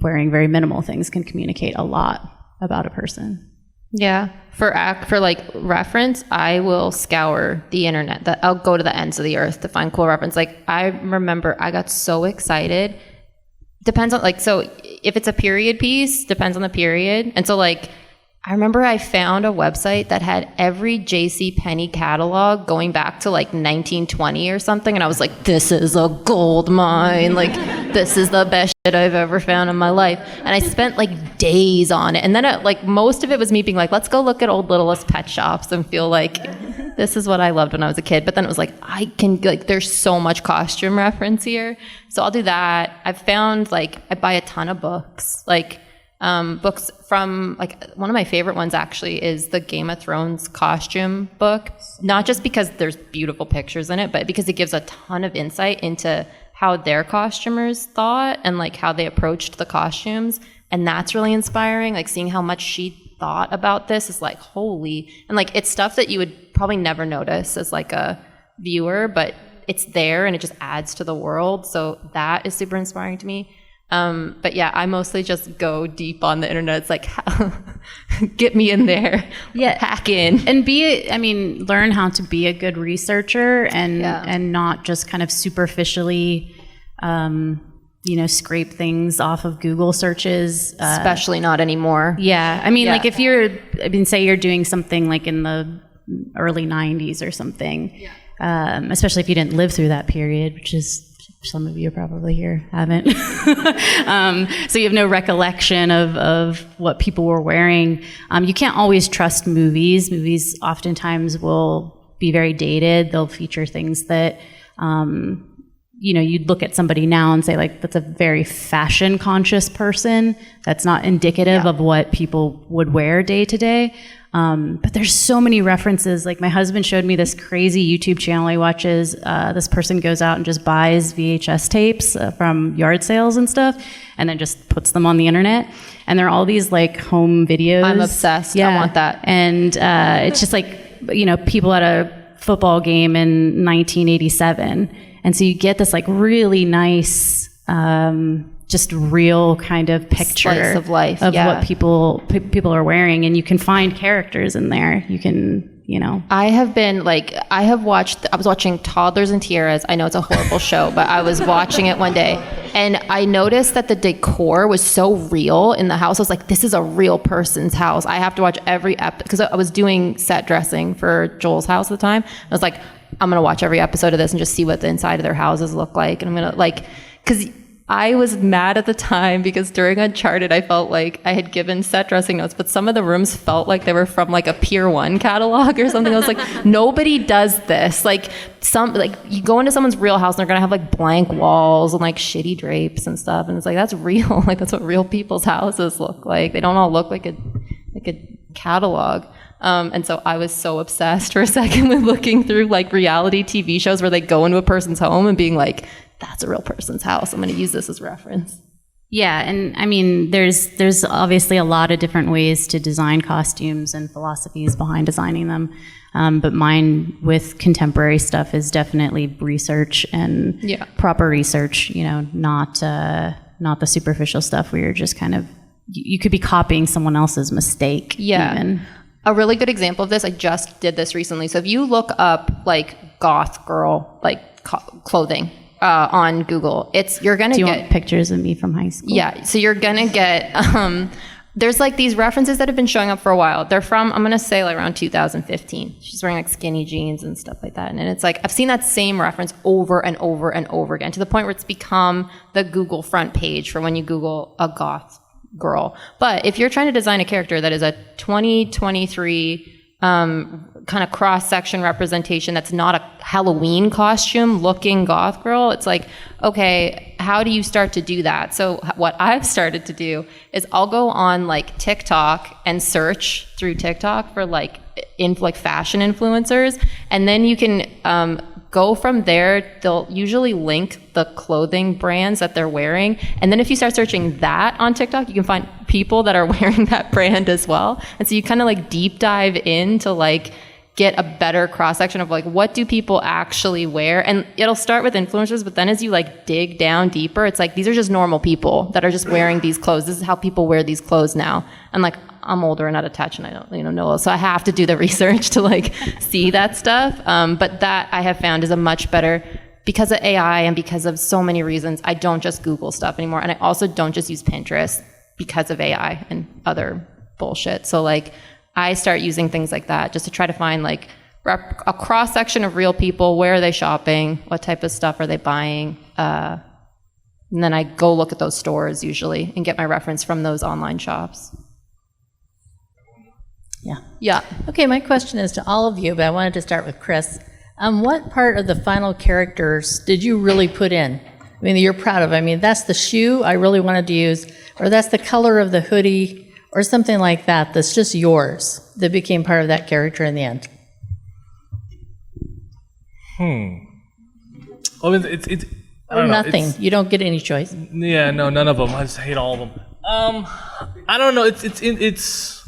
wearing very minimal things can communicate a lot about a person. Yeah. For like reference, I will scour the internet. I'll go to the ends of the earth to find cool reference. Like, I remember I got so excited. Depends on, so if it's a period piece, depends on the period. And so I remember I found a website that had every JCPenney catalog going back to 1920 or something. And I was like, this is a gold mine. This is the best shit I've ever found in my life. And I spent days on it. And then most of it was me being let's go look at old Littlest pet shops and feel this is what I loved when I was a kid. But then it was I can, there's so much costume reference here. So I'll do that. I've found I buy a ton of books, books from one of my favorite ones actually is the Game of Thrones costume book, not just because there's beautiful pictures in it, but because it gives a ton of insight into how their costumers thought and how they approached the costumes. And that's really inspiring. Seeing how much she thought about this is holy. And it's stuff that you would probably never notice as a viewer, but it's there and it just adds to the world. So that is super inspiring to me. But yeah, I mostly just go deep on the internet. It's get me in there, hack in. And learn how to be a good researcher and not just kind of superficially, scrape things off of Google searches. Especially not anymore. Yeah. If you're, say you're doing something in the early 90s or something, especially if you didn't live through that period, which is, some of you probably here haven't. So you have no recollection of what people were wearing. You can't always trust movies. Movies oftentimes will be very dated. They'll feature things that, you'd look at somebody now and say, that's a very fashion conscious person. That's not indicative of what people would wear day to day. But there's so many references. My husband showed me this crazy YouTube channel he watches. This person goes out and just buys VHS tapes from yard sales and stuff, and then just puts them on the internet. And they're all these home videos. I'm obsessed. I want that. And it's just people at a football game in 1987. And so you get this really nice, just real kind of picture slice of life of what people are wearing, and you can find characters in there. You can, I was watching Toddlers and Tiaras. I know it's a horrible show, but I was watching it one day, and I noticed that the decor was so real in the house. I was like, this is a real person's house. I have to watch every episode, because I was doing set dressing for Joel's house at the time. I was like, I'm going to watch every episode of this and just see what the inside of their houses look like. And I'm going to because I was mad at the time because during Uncharted, I felt like I had given set dressing notes, but some of the rooms felt like they were from a Pier 1 catalog or something. I was like, nobody does this. You go into someone's real house and they're going to have blank walls and shitty drapes and stuff. And it's that's real. That's what real people's houses look like. They don't all look like a catalog. And so I was so obsessed for a second with looking through reality TV shows where they go into a person's home and being that's a real person's house. I'm going to use this as reference. Yeah, and there's obviously a lot of different ways to design costumes and philosophies behind designing them. But mine with contemporary stuff is definitely research and proper research. Not the superficial stuff where you're just kind of you could be copying someone else's mistake. Yeah. Even. A really good example of this, I just did this recently. So if you look up like goth girl, like clothing on Google, you're going to get want pictures of me from high school? Yeah. So you're going to get, there's like these references that have been showing up for a while. They're from, I'm going to say like around 2015. She's wearing like skinny jeans and stuff like that. And it's like, I've seen that same reference over and over and over again to the point where it's become the Google front page for when you Google a goth girl. But if you're trying to design a character that is a 2023 kind of cross-section representation that's not a Halloween costume looking goth girl, it's like, okay, how do you start to do that? So what I've started to do is I'll go on like TikTok and search through TikTok for like fashion influencers, and then you can go from there. They'll usually link the clothing brands that they're wearing, and then if you start searching that on TikTok, you can find people that are wearing that brand as well. And so you kind of like deep dive in to like get a better cross section of like, what do people actually wear? And it'll start with influencers, but then as you like dig down deeper, it's like, these are just normal people that are just wearing these clothes. This is how people wear these clothes now. And like, I'm older and out of touch and I don't know, so I have to do the research to like see that stuff. But that I have found is a much better, because of AI and because of so many reasons, I don't just Google stuff anymore. And I also don't just use Pinterest because of AI and other bullshit. So like, I start using things like that just to try to find like a cross section of real people. Where are they shopping? What type of stuff are they buying? And then I go look at those stores usually and get my reference from those online shops. Yeah. Okay, my question is to all of you, but I wanted to start with Kris. What part of the final characters did you really put in? I mean, that you're proud of? I mean, that's the shoe I really wanted to use, or that's the color of the hoodie, or something like that that's just yours, that became part of that character in the end. Well, it's I don't know. Nothing. You don't get any choice. Yeah, no, none of them. I just hate all of them. I don't know. It's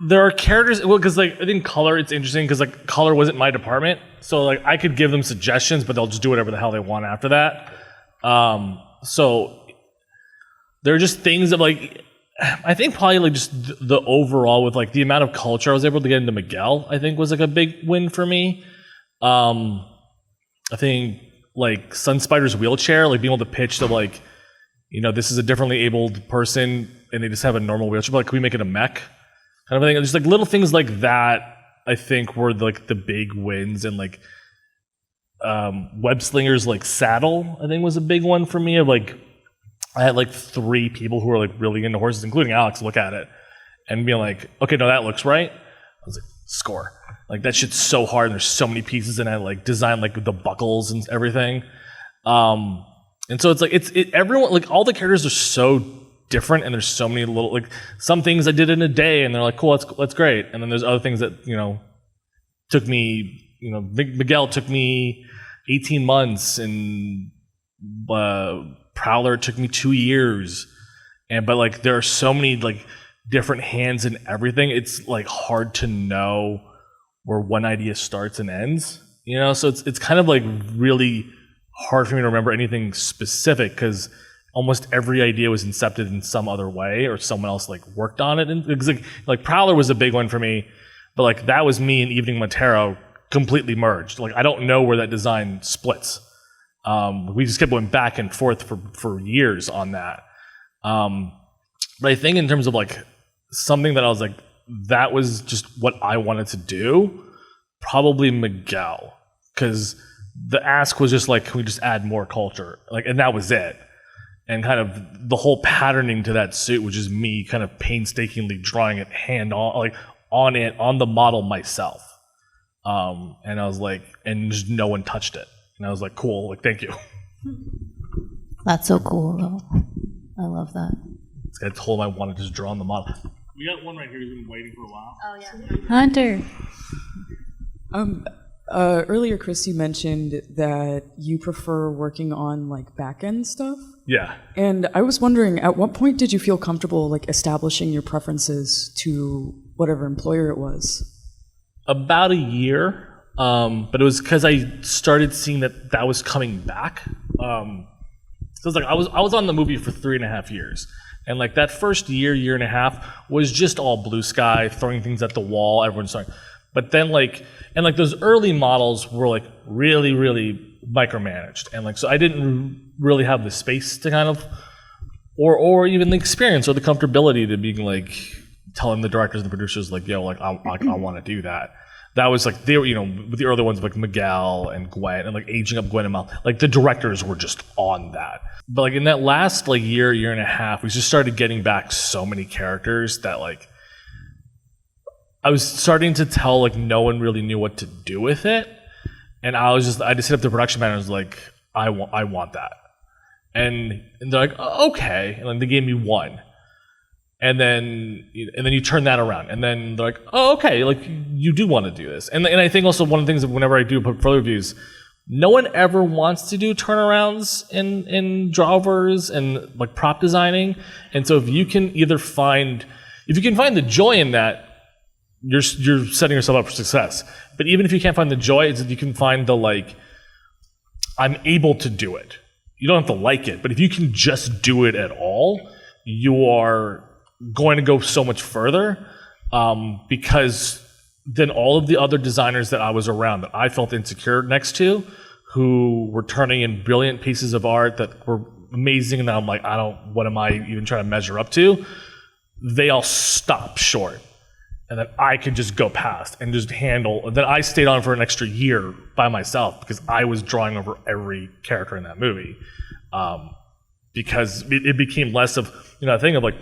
there are characters. Well, because like I think color, it's interesting because like color wasn't my department, so like I could give them suggestions, but they'll just do whatever the hell they want after that. So there are just things that like I think probably like just the overall with like the amount of culture I was able to get into Miguel, I think was like a big win for me. I think like Sun Spider's wheelchair, like being able to pitch to like, you know, this is a differently abled person and they just have a normal wheelchair, but like, can we make it a mech kind of thing? Just like little things like that, I think were like the big wins. And like Web Slinger's like saddle, I think was a big one for me. Of like, I had like 3 people who were like really into horses, including Alex, look at it and being like, okay, no, that looks right. I was like, score. Like that shit's so hard. And there's so many pieces, and I like designed like the buckles and everything. And so it's like everyone, like all the characters are so different, and there's so many little like some things I did in a day, and they're like, cool, that's great. And then there's other things that took me, Miguel took me 18 months, and Prowler took me 2 years, but like there are so many like different hands in everything. It's like hard to know where one idea starts and ends, so it's kind of like really hard for me to remember anything specific because almost every idea was incepted in some other way or someone else like worked on it. And like Prowler was a big one for me, but like that was me and Evening Montero completely merged. Like I don't know where that design splits. We just kept going back and forth for years on that. But I think in terms of like something that I was like, that was just what I wanted to do, probably Miguel, because the ask was just like, can we just add more culture? Like, and that was it. And kind of the whole patterning to that suit was just me kind of painstakingly drawing it hand on, like on the model myself. And I was like, and just no one touched it. And I was like, cool, like, thank you. That's so cool, though. I love that. This guy told him I wanted to just draw on the model. We got one right here who's been waiting for a while. Oh, yeah. Hunter. Earlier, Kris, you mentioned that you prefer working on like back-end stuff. Yeah. And I was wondering, at what point did you feel comfortable like establishing your preferences to whatever employer it was? About a year. But it was because I started seeing that was coming back. So it's like I was on the movie for 3.5 years. And like that first year and a half was just all blue sky, throwing things at the wall, everyone's throwing. But then those early models were like really, really micromanaged. And like, so I didn't really have the space to kind of, or even the experience or the comfortability to being like, telling the directors and the producers like, yo, like I want to do that. That was like, they were, with the early ones like Miguel and Gwen and like aging up Gwen and Mal, like the directors were just on that. But like in that last like year and a half, we just started getting back so many characters that like, I was starting to tell like no one really knew what to do with it. And I just hit up the production manager and was like, I want that. And they're like, oh, okay. And then they gave me one. And then you turn that around, and then they're like, "Oh, okay, like you do want to do this." And I think also one of the things that whenever I do portfolio reviews, no one ever wants to do turnarounds in drawovers and like prop designing. And so if you can find the joy in that, you're setting yourself up for success. But even if you can't find the joy, it's that you can find the like, I'm able to do it. You don't have to like it, but if you can just do it at all, you are going to go so much further, because then all of the other designers that I was around that I felt insecure next to, who were turning in brilliant pieces of art that were amazing, and I'm like, what am I even trying to measure up to? They all stopped short. And then I could just go past and just handle. And then I stayed on for an extra year by myself because I was drawing over every character in that movie. Because it became less of, a thing of like,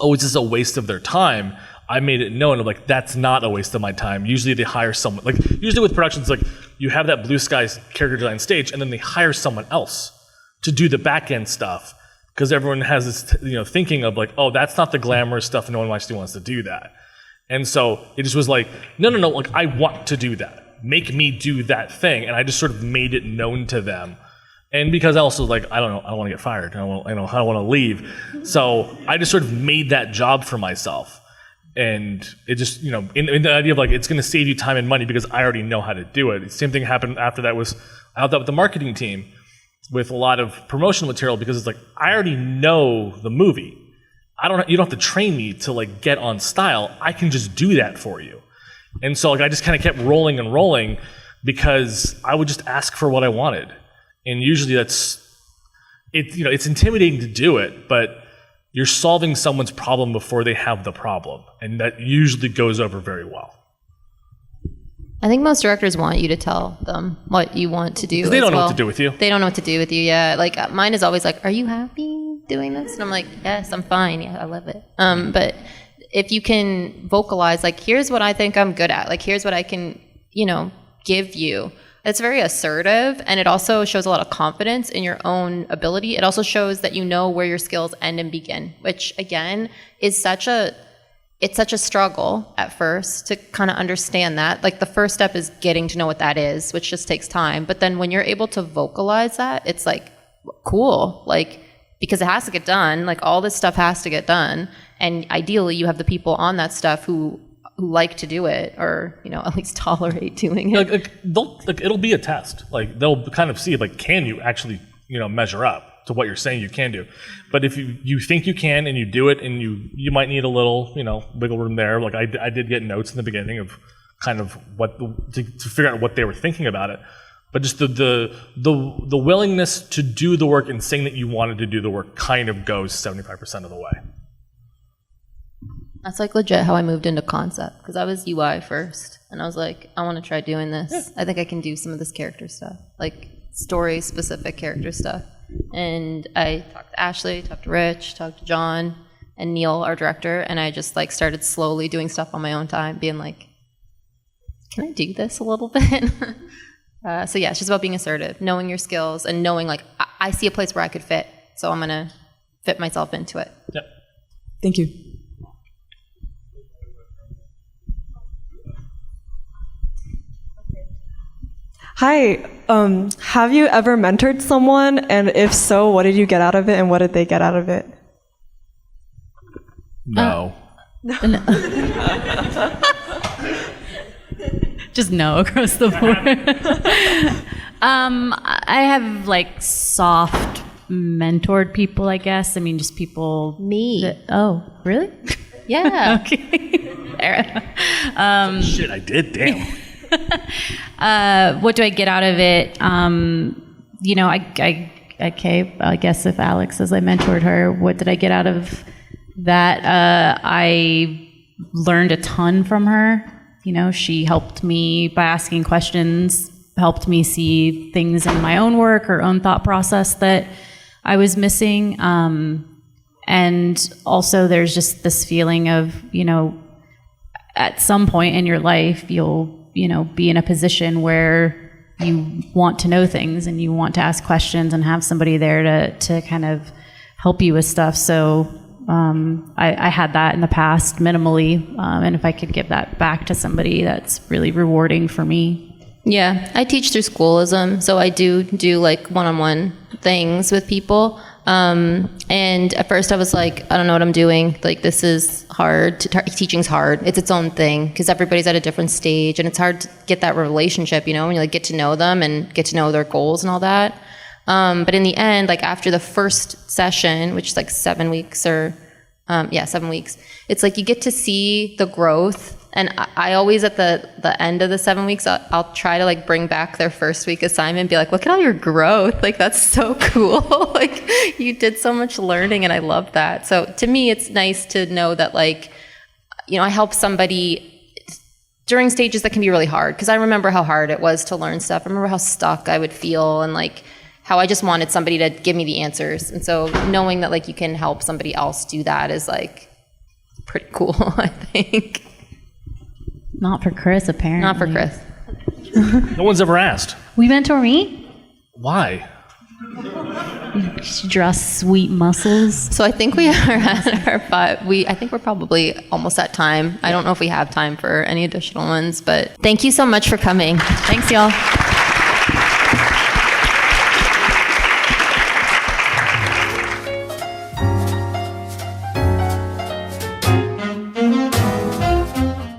oh, it's just a waste of their time. I made it known of like, that's not a waste of my time. Usually they hire someone, like usually with productions, like you have that blue skies character design stage and then they hire someone else to do the back end stuff. Because everyone has this, thinking of like, oh, that's not the glamorous stuff and no one actually wants to do that. And so it just was like, no, like I want to do that. Make me do that thing. And I just sort of made it known to them. And because I also like, I don't want to get fired. I don't want to leave. So I just sort of made that job for myself. And it just, in the idea of like, it's going to save you time and money because I already know how to do it. The same thing happened after that was, I helped out with the marketing team with a lot of promotional material because it's like, I already know the movie. You don't have to train me to like get on style. I can just do that for you. And so like, I just kind of kept rolling because I would just ask for what I wanted. And usually it's intimidating to do it, but you're solving someone's problem before they have the problem. And that usually goes over very well. I think most directors want you to tell them what you want to do. They don't know what to do with you. They don't know what to do with you, yeah. Like mine is always like, are you happy doing this? And I'm like, yes, I'm fine. Yeah, I love it. But if you can vocalize, like, here's what I think I'm good at. Like, here's what I can, give you. It's very assertive, and it also shows a lot of confidence in your own ability. It also shows that you know where your skills end and begin, which again is such a struggle at first to kind of understand that. Like the first step is getting to know what that is, which just takes time. But then when you're able to vocalize that, it's like cool, like because it has to get done. Like all this stuff has to get done, and ideally you have the people on that stuff who like to do it, or at least tolerate doing it. It'll be a test. Like they'll kind of see like, can you actually measure up to what you're saying you can do? But if you think you can and you do it, and you might need a little wiggle room there. Like I did get notes in the beginning of kind of what to figure out what they were thinking about it. But just the willingness to do the work and saying that you wanted to do the work kind of goes 75% of the way. That's like legit how I moved into concept, because I was UI first, and I was like, I want to try doing this. Yeah. I think I can do some of this character stuff, like story-specific character stuff. And I talked to Ashley, talked to Rich, talked to John, and Neil, our director, and I just like started slowly doing stuff on my own time, being like, can I do this a little bit? So yeah, it's just about being assertive, knowing your skills, and knowing like, I see a place where I could fit, so I'm going to fit myself into it. Yep. Thank you. Hi, have you ever mentored someone? And if so, what did you get out of it, and what did they get out of it? No. Just no across the board. I have like soft mentored people, I guess. I mean, just people. Me. Oh, really? Yeah. Okay. Shit, I did. Damn. What do I get out of it? You know, I guess if Alex says I mentored her, what did I get out of that? I learned a ton from her. You know, she helped me by asking questions, helped me see things in my own work or own thought process that I was missing. And also there's just this feeling of, you know, at some point in your life, you'll, you know, be in a position where you want to know things and you want to ask questions and have somebody there to kind of help you with stuff. So I had that in the past minimally. And if I could give that back to somebody, that's really rewarding for me. Yeah, I teach through schoolism, so I do like one-on-one things with people. And at first I was like, I don't know what I'm doing. Like, this is hard. Teaching's hard. It's its own thing because everybody's at a different stage, and it's hard to get that relationship, you know, when you like get to know them and get to know their goals and all that. But in the end, like after the first session, which is like 7 weeks or 7 weeks, it's like you get to see the growth. And I always, at the end of the 7 weeks, I'll try to like bring back their first week assignment and be like, look at all your growth. Like, that's so cool. Like, you did so much learning, and I love that. So to me, it's nice to know that, like, you know, I help somebody during stages that can be really hard. Because I remember how hard it was to learn stuff. I remember how stuck I would feel and like how I just wanted somebody to give me the answers. And so knowing that like you can help somebody else do that is like pretty cool, I think. Not for Kris, apparently. Not for Kris. No one's ever asked. Will you mentor me? Why? She draws sweet muscles. So I think we are at our I think we're probably almost at time. I don't know if we have time for any additional ones, but thank you so much for coming. Thanks, y'all.